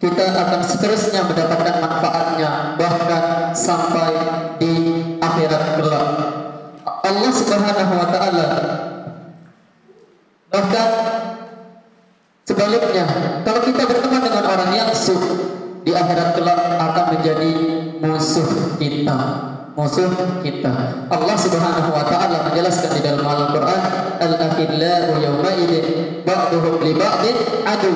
kita akan seterusnya mendapatkan manfaatnya, bahkan sampai di akhirat kelak. Allah Subhanahu wa Ta'ala bahkan sebaliknya, kalau kita berteman dengan orang yang di akhirat kelak akan menjadi musuh kita. Allah Subhanahu wa Ta'ala menjelaskan di dalam Al-Qur'an, al-akhillau yawma idzin ba'duhum li ba'din adu.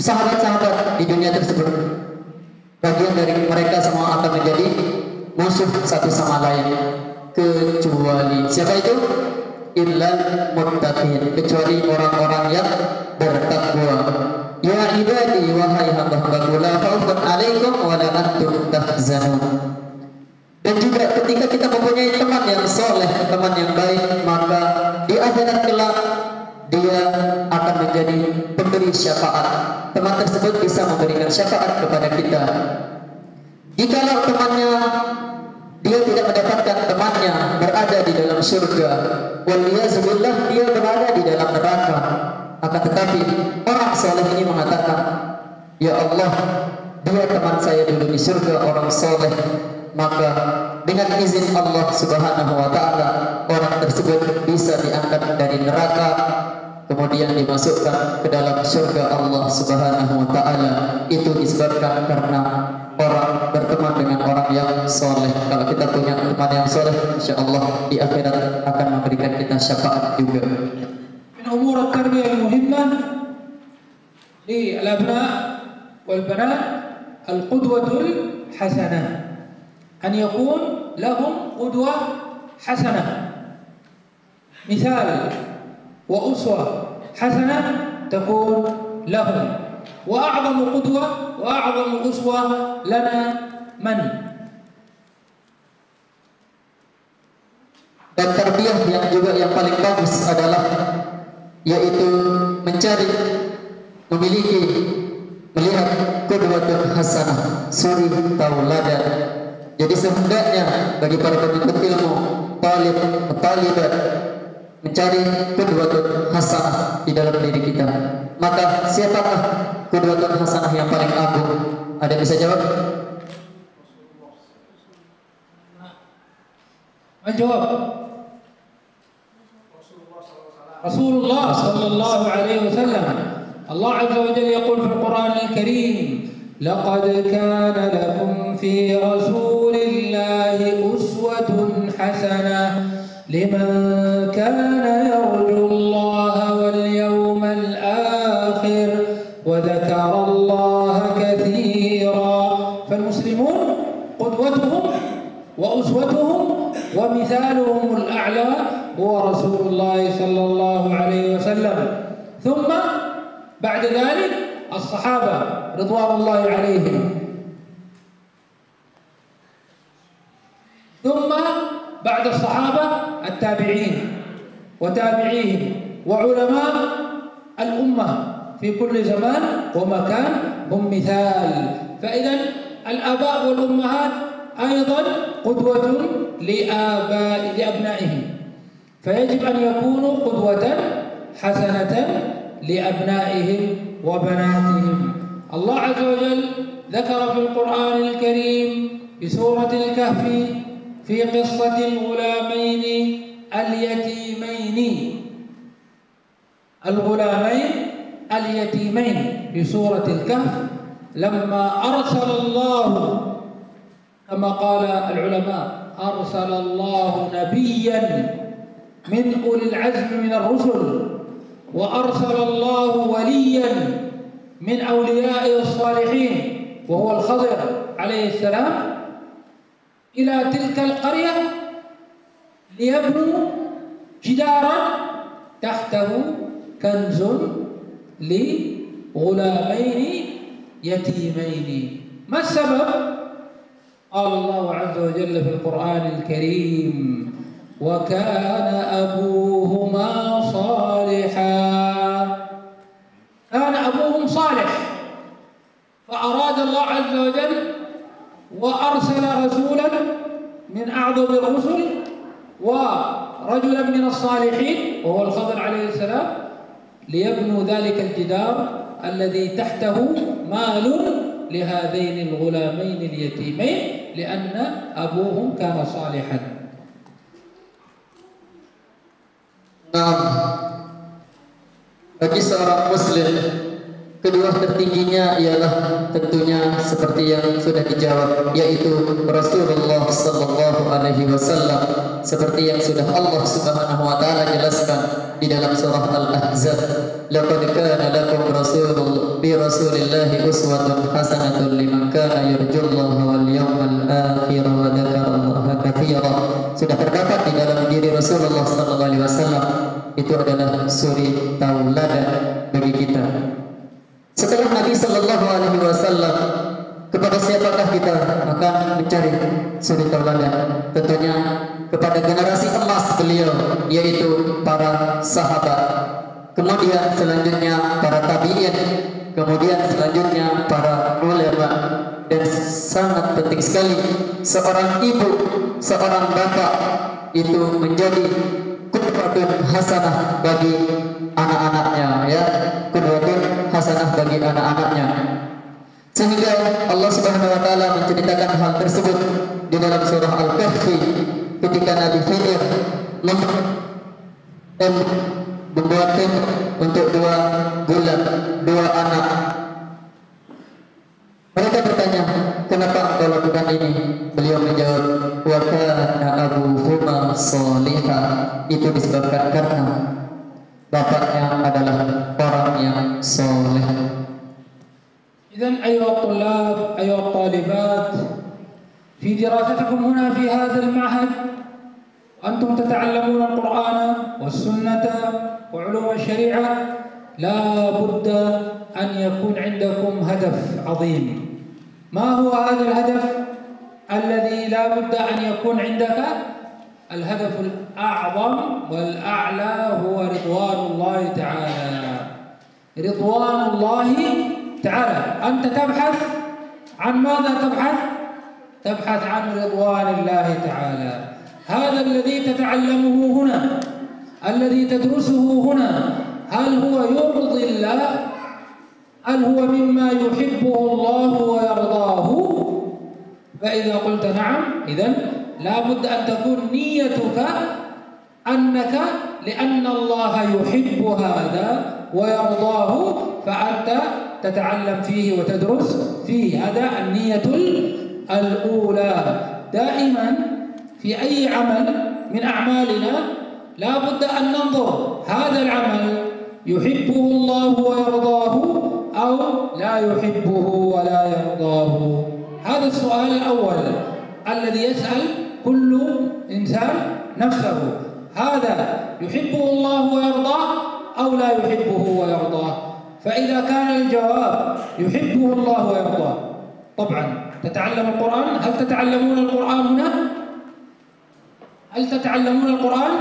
Sahabat-sahabat di dunia tersebut, bagian dari mereka semua akan menjadi musuh satu sama lain, kecuali siapa itu? Illal muttaqin, kecuali orang-orang yang bertakwa. Ya ibadi, wahai hamba-hambaku, la khaufun alaikum wa la antum tahzanun. Dan juga ketika kita mempunyai teman yang soleh, teman yang baik, maka di akhirat kelak dia akan menjadi pemberi syafaat. Teman tersebut bisa memberikan syafaat kepada kita. Jikalau temannya, dia tidak mendapatkan temannya berada di dalam surga, waliyazbillah, dia berada di dalam neraka. Akan tetapi orang soleh ini mengatakan, ya Allah, dia teman saya dulu di surga, orang soleh. Maka dengan izin Allah Subhanahu wa Ta'ala, orang tersebut bisa diangkat dari neraka, kemudian dimasukkan ke dalam surga Allah Subhanahu wa Ta'ala. Itu disebabkan karena orang berteman dengan orang yang soleh. Kalau kita punya teman yang soleh, insya Allah di akhirat akan memberikan kita syafaat juga. Min umur at-tarbiyah al-muhimmah li al-abna wal banat al-qudwatul hasanah, أن يكون لهم قدوة حسنة، مثال وأسوة حسنة تكون لهم. وأعظم قدوة وأعظم أسوة لنا من؟ Dan tarbiyah yang juga yang paling bagus adalah yaitu mencari, memiliki, melihat qudwatun hasanah, suri tauladan. Jadi sehendaknya bagi para penuntut ilmu, talibat mencari qudwatun hasanah di dalam diri kita. Maka siapakah qudwatun hasanah yang paling agung? Ada yang bisa jawab? Menjawab. رسول الله صلى الله عليه وسلم. الله عز وجل يقول في القرآن الكريم: لقد كان لكم في رسول الله أسوة حسنة لمن كان يرجو الله واليوم الآخر وذكر الله كثيرا. فالمسلمون قدوتهم وأسوتهم ومثالهم الأعلى هو رسول الله صلى الله عليه وسلم، ثم بعد ذلك الصحابة رضوان الله عليهم، ثم بعد الصحابة التابعين وتابعيهم وعلماء الأمة في كل زمان ومكان هم مثال. فإذا الآباء والأمهات أيضا قدوة لأبنائهم، فيجب أن يكونوا قدوة حسنة لأبنائهم وبناتهم. الله عز وجل ذكر في القرآن الكريم في سورة الكهف في قصة الغلامين اليتيمين في سورة الكهف، لما أرسل الله كما قال العلماء أرسل الله نبيا من أولي العزم من الرسل، وأرسل الله وليا من أولياء الصالحين وهو الخضر عليه السلام إلى تلك القرية ليبنوا جدارا تحته كنز لغلامين يتيمين. ما السبب؟ قال الله عز وجل في القرآن الكريم: وكان أبوهما صالحا. كان أبوهم صالح، فأراد الله عز وجل وأرسل رسولا من أعظم الرسل ورجلا من الصالحين وهو الخضر عليه السلام ليبنوا ذلك الجدار الذي تحته مال لهذين الغلامين اليتيمين، لأن أبوهم كان صالحا. Nah, bagi seorang muslim kedua tertingginya ialah tentunya seperti yang sudah dijawab, yaitu Rasulullah sallallahu alaihi wasallam, seperti yang sudah Allah Subhanahu wa taala jelaskan di dalam surah Al-Ahzab: laqad kana lakum bi rasulillahi uswatun hasanatun liman kana yarjullaha wal yawmal akhir wa dzakarallaha katsira. Sudah terdapat di dalam diri Rasulullah sallallahu alaihi wasallam, itu adalah suri tauladan bagi kita. Setelah Nabi sallallahu alaihi wasallam, kepada siapakah kita akan mencari suri tauladan? Tentunya kepada generasi emas beliau, yaitu para sahabat. Kemudian selanjutnya para tabi'in, kemudian selanjutnya para ulama. Dan sangat penting sekali seorang ibu, seorang bapak itu menjadi qudwatun hasanah bagi anak-anaknya, ya, qudwatun hasanah bagi anak-anaknya. Sehingga Allah Subhanahu wa taala menceritakan hal tersebut di dalam surah Al-Kahfi ketika Nabi Khidir membuat tembok untuk dua anak. Mereka bertanya, kenapa engkau lakukan ini? Beliau menjawab, wa kana abuhuma shalihan. Itu disebabkan karena bapaknya adalah orang yang soleh. إذن أيها الطلاب أيها الطالبات، في دراستكم هنا في هذا المعهد أنتم تتعلمون القرآن والسنة وعلوم الشريعة، لا بد أن يكون عندكم هدف عظيم. ما هو هذا الهدف الذي لا بد أن يكون عندك؟ الهدف الأعظم والأعلى هو رضوان الله تعالى. رضوان الله تعالى. أنت تبحث عن ماذا؟ تبحث عن رضوان الله تعالى. هذا الذي تتعلمه هنا، الذي تدرسه هنا، هل هو يرضي الله؟ هل هو مما يحبه الله ويرضاه؟ فإذا قلت نعم، إذن لا بد أن تكون نيتك أنك لأن الله يحب هذا ويرضاه فأنت تتعلم فيه وتدرس فيه. هذا النية الأولى. دائما في أي عمل من أعمالنا لا بد أن ننظر هذا العمل يحبه الله ويرضاه أو لا يحبه ولا يرضاه. هذا السؤال الأول الذي يسأل كل إنسان نفسه، هذا يحبه الله ويرضاه أو لا يحبه ويرضاه؟ فإذا كان الجواب يحبه الله ويرضاه، طبعا تتعلم القرآن. هل تتعلمون القرآن هنا؟ هل تتعلمون القرآن؟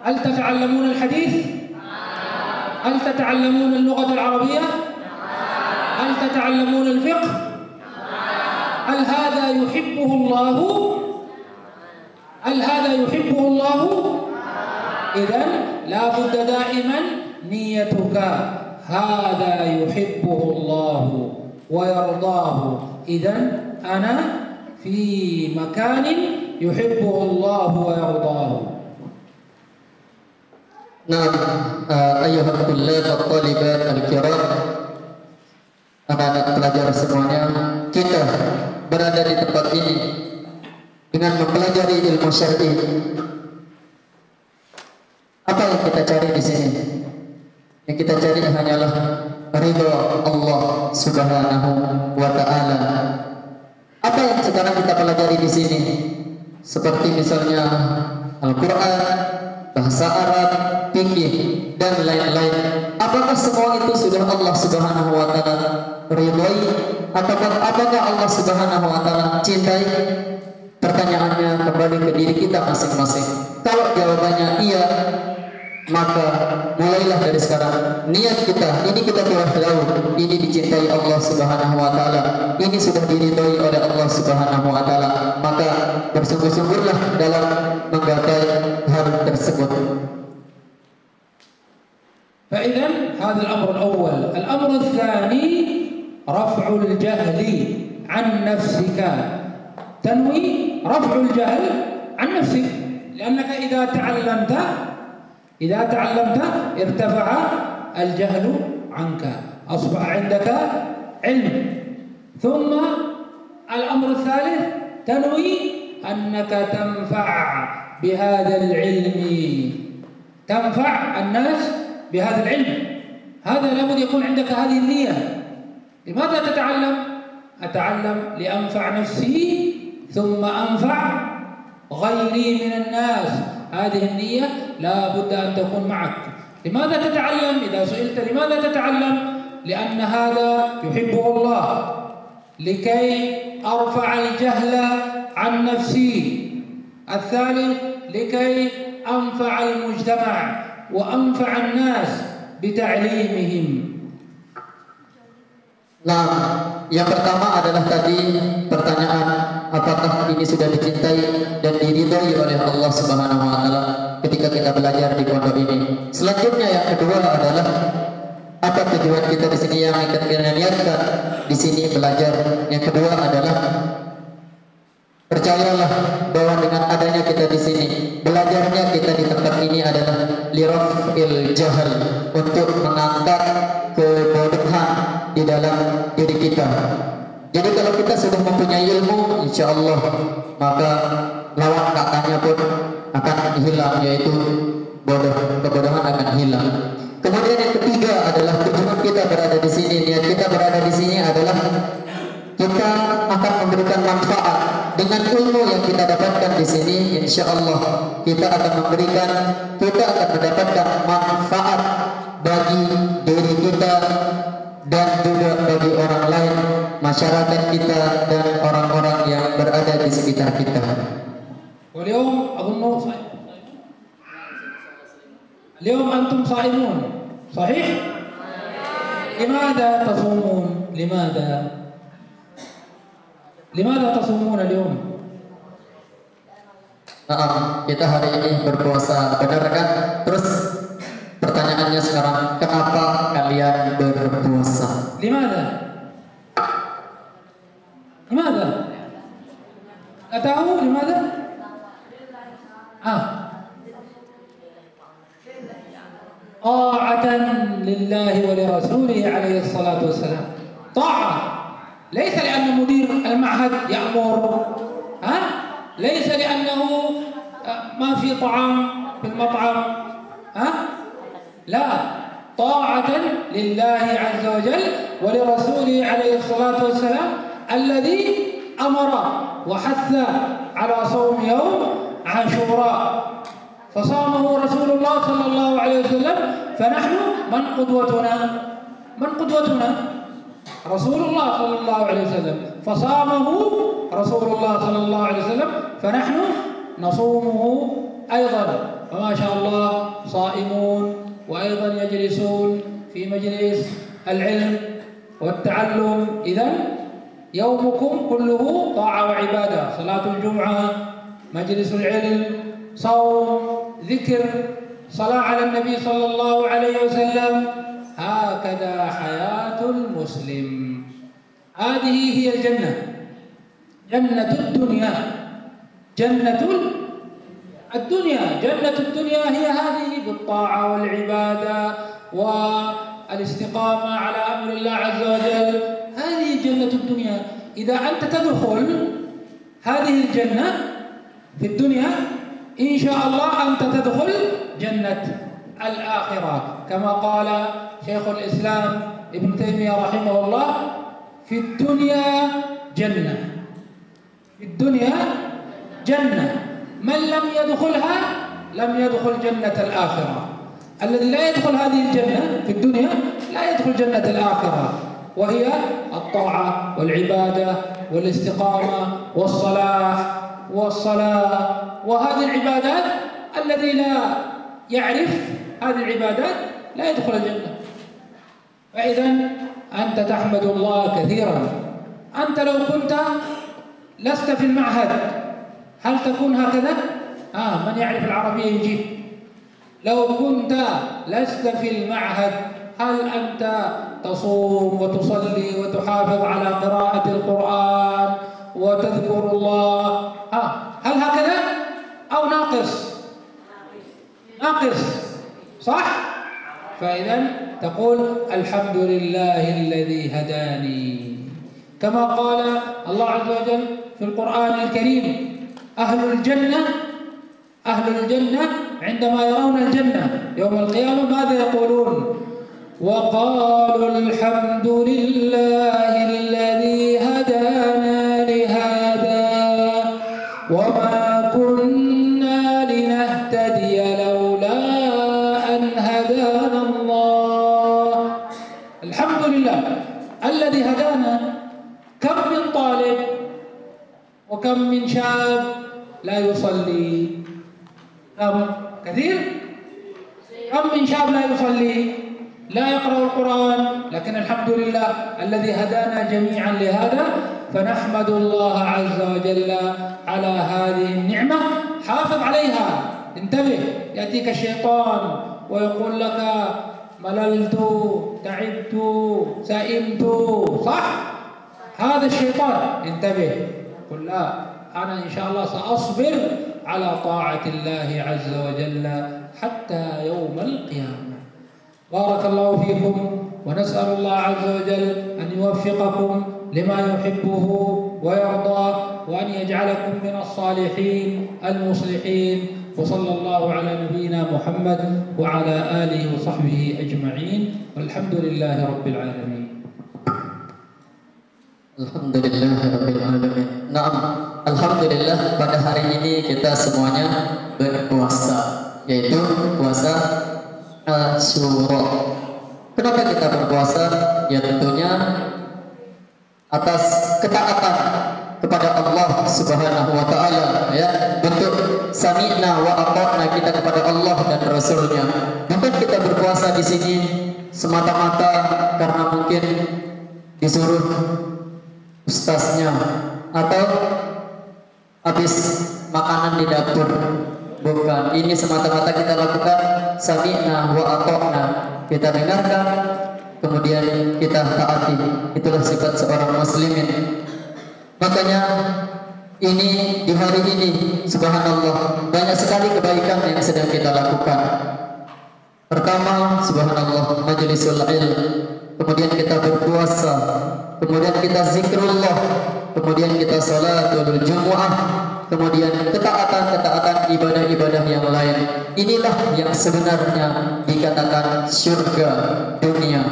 هل تتعلمون الحديث؟ هل تتعلمون اللغة العربية؟ هل تتعلمون الفقه؟ هل هذا يحبه الله؟ هل هذا يحبه الله؟ إذن لا بد دائما نيتك هذا يحبه الله ويرضاه، إذن أنا في مكان يحبه الله ويرضاه. Nah, ayyuhal tullab wa talibat al-kiram, anak-anak pelajar semuanya, kita berada di tempat ini dengan mempelajari ilmu syar'i. Apa yang kita cari di sini? Yang kita cari hanyalah ridha Allah Subhanahu wa taala. Apa yang sekarang kita pelajari di sini? Seperti misalnya Al-Qur'an, bahasa Arab, fikih dan lain-lain. Apakah semua itu sudah Allah Subhanahu wa taala ridhai ataukah apakah Allah Subhanahu wa taala cintai? Pertanyaannya kembali ke diri kita masing-masing. Kalau jawabannya iya, maka mulailah dari sekarang niat kita, ini kita telah tahu ini dicintai Allah Subhanahu wa taala, ini sudah diridhai oleh Allah Subhanahu wa taala, maka bersungguh-sungguhlah dalam menggapai hal tersebut. فإذن هذا الأمر الأول. الأمر الثاني رفع الجهل عن نفسك. تنوي رفع الجهل عن نفسك، لأنك إذا تعلمت ارتفع الجهل عنك، أصبح عندك علم. ثم الأمر الثالث تنوي أنك تنفع بهذا العلم، تنفع الناس بهذا العلم. هذا لابد يكون عندك هذه النية. لماذا تتعلم؟ أتعلم لأنفع نفسي ثم أنفع غيري من الناس. هذه النية لا بد أن تكون معك. لماذا تتعلم؟ إذا سئلت لماذا تتعلم؟ لأن هذا يحبه الله، لكي أرفع الجهل عن نفسي. الثالث لكي أنفع المجتمع وأنفع الناس بتعليمهم. Nah, yang pertama adalah tadi pertanyaan apakah ini sudah dicintai dan diridhai oleh Allah Subhanahu wa taala ketika kita belajar di pondok ini. Selanjutnya yang kedua adalah apa tujuan kita di sini yang akan kita niatkan di sini belajar. Yang kedua adalah percayalah bahwa dengan adanya kita di sini, belajarnya kita di tempat ini adalah lirafil jahal, untuk mengangkat kebodohan di dalam diri kita. Jadi kalau kita sudah mempunyai ilmu, insya Allah maka lawan katanya pun akan hilang, yaitu bodoh, kebodohan akan hilang. Kemudian yang ketiga adalah tujuan kita berada di sini, niat kita berada di sini adalah kita akan memberikan manfaat dengan ilmu yang kita dapatkan di sini. Insya Allah kita akan mendapatkan manfaat bagi diri kita dan juga bagi orang lain, masyarakat kita dan orang-orang yang berada di sekitar kita. اليوم أنتم صائمون صحيح؟ لماذا تصومون؟ لماذا تصومون اليوم؟ Kita hari ini berpuasa, benar kan? Terus pertanyaannya sekarang, kenapa kalian berpuasa? لماذا؟ Nggak tahu لماذا؟ طاعة لله ولرسوله عليه الصلاة والسلام. طاعة ليس لأن مدير المعهد يأمر، ليس لأنه ما في طعام في المطعم، لا، طاعة لله عز وجل ولرسوله عليه الصلاة والسلام الذي أمر وحث على صوم يوم عاشوراء، فصامه رسول الله صلى الله عليه وسلم، فنحن من قدوتنا؟ من قدوتنا؟ رسول الله صلى الله عليه وسلم، فصامه رسول الله صلى الله عليه وسلم، فنحن نصومه أيضا. فما شاء الله صائمون وأيضا يجلسون في مجلس العلم والتعلم. إذن يومكم كله طاعة وعبادة، صلاة الجمعة، مجلس العلم، صوم، ذكر، صلاة على النبي صلى الله عليه وسلم. هكذا حياة المسلم. هذه هي الجنة، جنة الدنيا. جنة الدنيا، جنة الدنيا هي هذه، بالطاعة والعبادة والاستقامة على أمر الله عز وجل. هذه جنة الدنيا. إذا أنت تدخل هذه الجنة في الدنيا، إن شاء الله أنت تدخل جنة الآخرة، كما قال شيخ الإسلام ابن تيمية رحمه الله: في الدنيا جنة، في الدنيا جنة، من لم يدخلها لم يدخل جنة الآخرة. الذي لا يدخل هذه الجنة في الدنيا لا يدخل جنة الآخرة، وهي الطاعة والعبادة والاستقامة والصلاة وهذه العبادات. الذي لا يعرف هذه العبادات لا يدخل الجنة. فإذا أنت تحمد الله كثيرا. أنت لو كنت لست في المعهد هل تكون هكذا؟ من يعرف العربية يجيب. لو كنت لست في المعهد هل أنت تصوم وتصلي وتحافظ على قراءة القرآن وتذكر الله؟ هل هكذا أو ناقص؟ ناقص، صح؟ فإذا تقول الحمد لله الذي هداني، كما قال الله عز وجل في القرآن الكريم: أهل الجنة عندما يرون الجنة يوم القيامة ماذا يقولون؟ وقالوا الحمد لله الذي هدانا لهذا وما كنا لنهتدي لولا أن هدانا الله. الحمد لله الذي هدانا. كم من طالب وكم من شاب لا يصلي؟ كم؟ كثير. كم من شاب لا يصلي، لا يقرأ القرآن، لكن الحمد لله الذي هدانا جميعا لهذا، فنحمد الله عز وجل على هذه النعمة. حافظ عليها. انتبه، يأتيك الشيطان ويقول لك مللت، تعبت، سئمت، صح؟ هذا الشيطان. انتبه، قل لا، أنا إن شاء الله سأصبر على طاعة الله عز وجل حتى يوم القيامة. بارك الله فيكم، ونسأل الله عز وجل أن يوفقكم لما يحبه ويرضى، وأن يجعلكم من الصالحين المصلحين. وصلى الله على نبينا محمد وعلى آله وصحبه أجمعين، والحمد لله رب العالمين. Alhamdulillah Rabbil Alamin. Naam, alhamdulillah pada hari ini kita semuanya berpuasa, yaitu puasa Asyura. Kenapa kita berpuasa? Ya tentunya atas ketaatan kepada Allah Subhanahu wa taala, ya, bentuk sami'na wa ata'na kita kepada Allah dan Rasulnya. Bukan kita berpuasa di sini semata-mata karena mungkin disuruh ustaznya atau habis makanan di dapur. Bukan, ini semata-mata kita lakukan sami'na wa ata'na, kita dengarkan kemudian kita taati. Itulah sifat seorang muslimin. Makanya ini di hari ini subhanallah banyak sekali kebaikan yang sedang kita lakukan. Pertama, subhanallah, majlisul ilm. Kemudian kita berpuasa, kemudian kita zikrullah, kemudian kita salatul jumu'ah, kemudian ketaatan ibadah-ibadah yang lain. Inilah yang sebenarnya dikatakan surga dunia,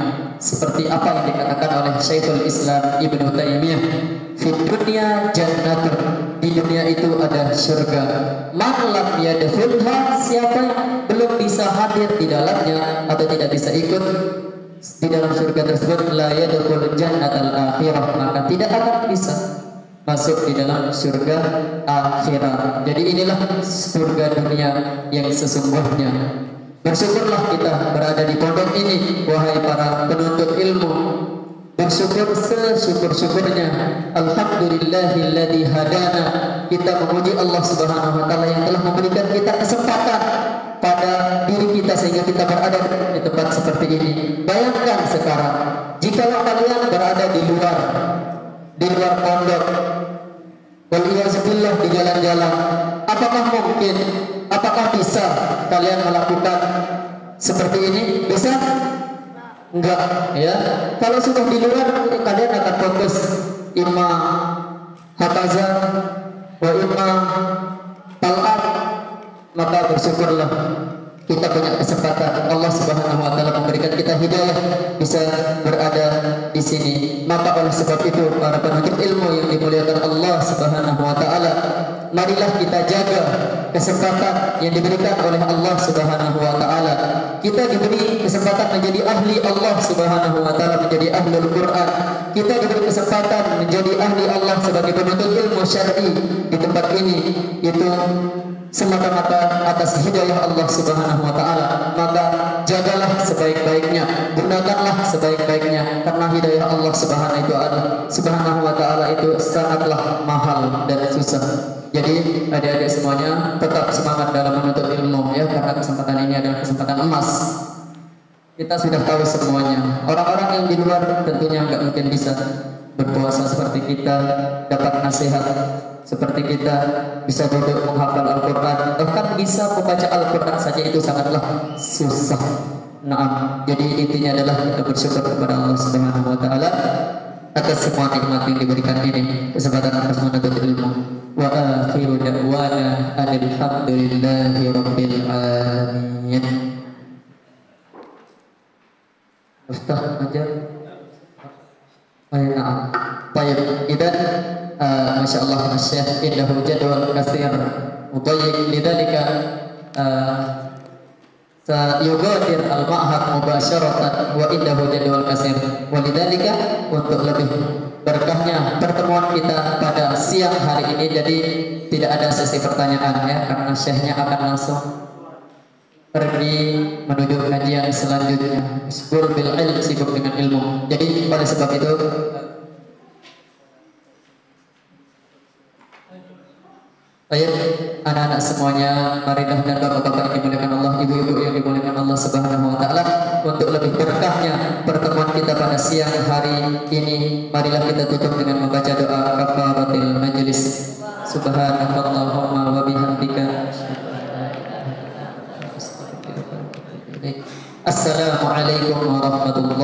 seperti apa yang dikatakan oleh Syekhul Islam Ibnu Taimiyah, fi dunya jannatun, di dunia itu ada surga. Man lam yadkhulha, siapa yang belum bisa hadir di dalamnya atau tidak bisa ikut di dalam surga tersebut, la yadkhul jannatal akhirah, maka tidak akan bisa masuk di dalam surga akhirat. Jadi inilah surga dunia yang sesungguhnya. Bersyukurlah kita berada di pondok ini, wahai para penuntut ilmu. Bersyukur sesyukur-syukurnya. Alhamdulillahilladzi hadana. Kita memuji Allah Subhanahu wa taala yang telah memberikan kita kesempatan pada diri kita sehingga kita berada di tempat seperti ini. Bayangkan sekarang, jika kalian berada di luar pondok, waliyazubillah, di jalan-jalan, apakah mungkin, apakah bisa kalian melakukan seperti ini? Bisa? Enggak, ya. Kalau sudah di luar, kalian akan fokus imma hakaza wa imma tal'ab. Maka bersyukurlah kita punya kesempatan, Allah Subhanahu wa taala memberikan kita hidayah bisa berada di sini. Maka oleh sebab itu, para penuntut ilmu yang dimuliakan Allah Subhanahu wa taala, marilah kita jaga kesempatan yang diberikan oleh Allah Subhanahu wa taala. Kita diberi kesempatan menjadi ahli Allah Subhanahu wa taala, menjadi ahlul Quran. Kita diberi kesempatan menjadi ahli Allah sebagai penuntut ilmu syar'i di tempat ini, itu semata-mata atas hidayah Allah Subhanahu wa taala. Maka jagalah sebaik-baiknya, gunakanlah sebaik-baiknya, karena hidayah Allah Subhanahu wa taala itu sangatlah mahal dan susah. Jadi adik-adik semuanya tetap semangat dalam menuntut ilmu, ya, karena kesempatan ini adalah kesempatan emas. Kita sudah tahu semuanya. Orang-orang yang di luar tentunya nggak mungkin bisa berpuasa seperti kita, dapat nasihat seperti kita, bisa duduk menghafal Al-Quran, bahkan bisa membaca Al-Quran saja itu sangatlah susah. Nah, jadi intinya adalah kita bersyukur kepada Allah Subhanahu wa taala atas semua nikmat yang diberikan ini, kesempatan atas menuntut ilmu. Wa akhiru da'wana alhamdulillahi rabbil alamin. Ustaz aja. Baik, idan Masya Allah, Syekh indahu jadwal katsir mudayyiq, lidzalika sayugadir al-ma'had mubasyaratan wa indahu jadwal katsir, walidzalika, untuk lebih berkahnya pertemuan kita pada siang hari ini, jadi tidak ada sesi pertanyaan, ya, karena Syekhnya akan langsung pergi menuju kajian selanjutnya. Isbur bil ilm, sibuk dengan ilmu. Jadi pada sebab itu, baik, anak-anak semuanya, marilah, dan bapak-bapak yang dimuliakan Allah, ibu-ibu yang dimuliakan Allah Subhanahu wa taala, untuk lebih berkahnya pertemuan kita pada siang hari ini, marilah kita tutup dengan membaca doa kafaratil majlis. Subhanallahumma wa bihamdika. Assalamualaikum warahmatullahi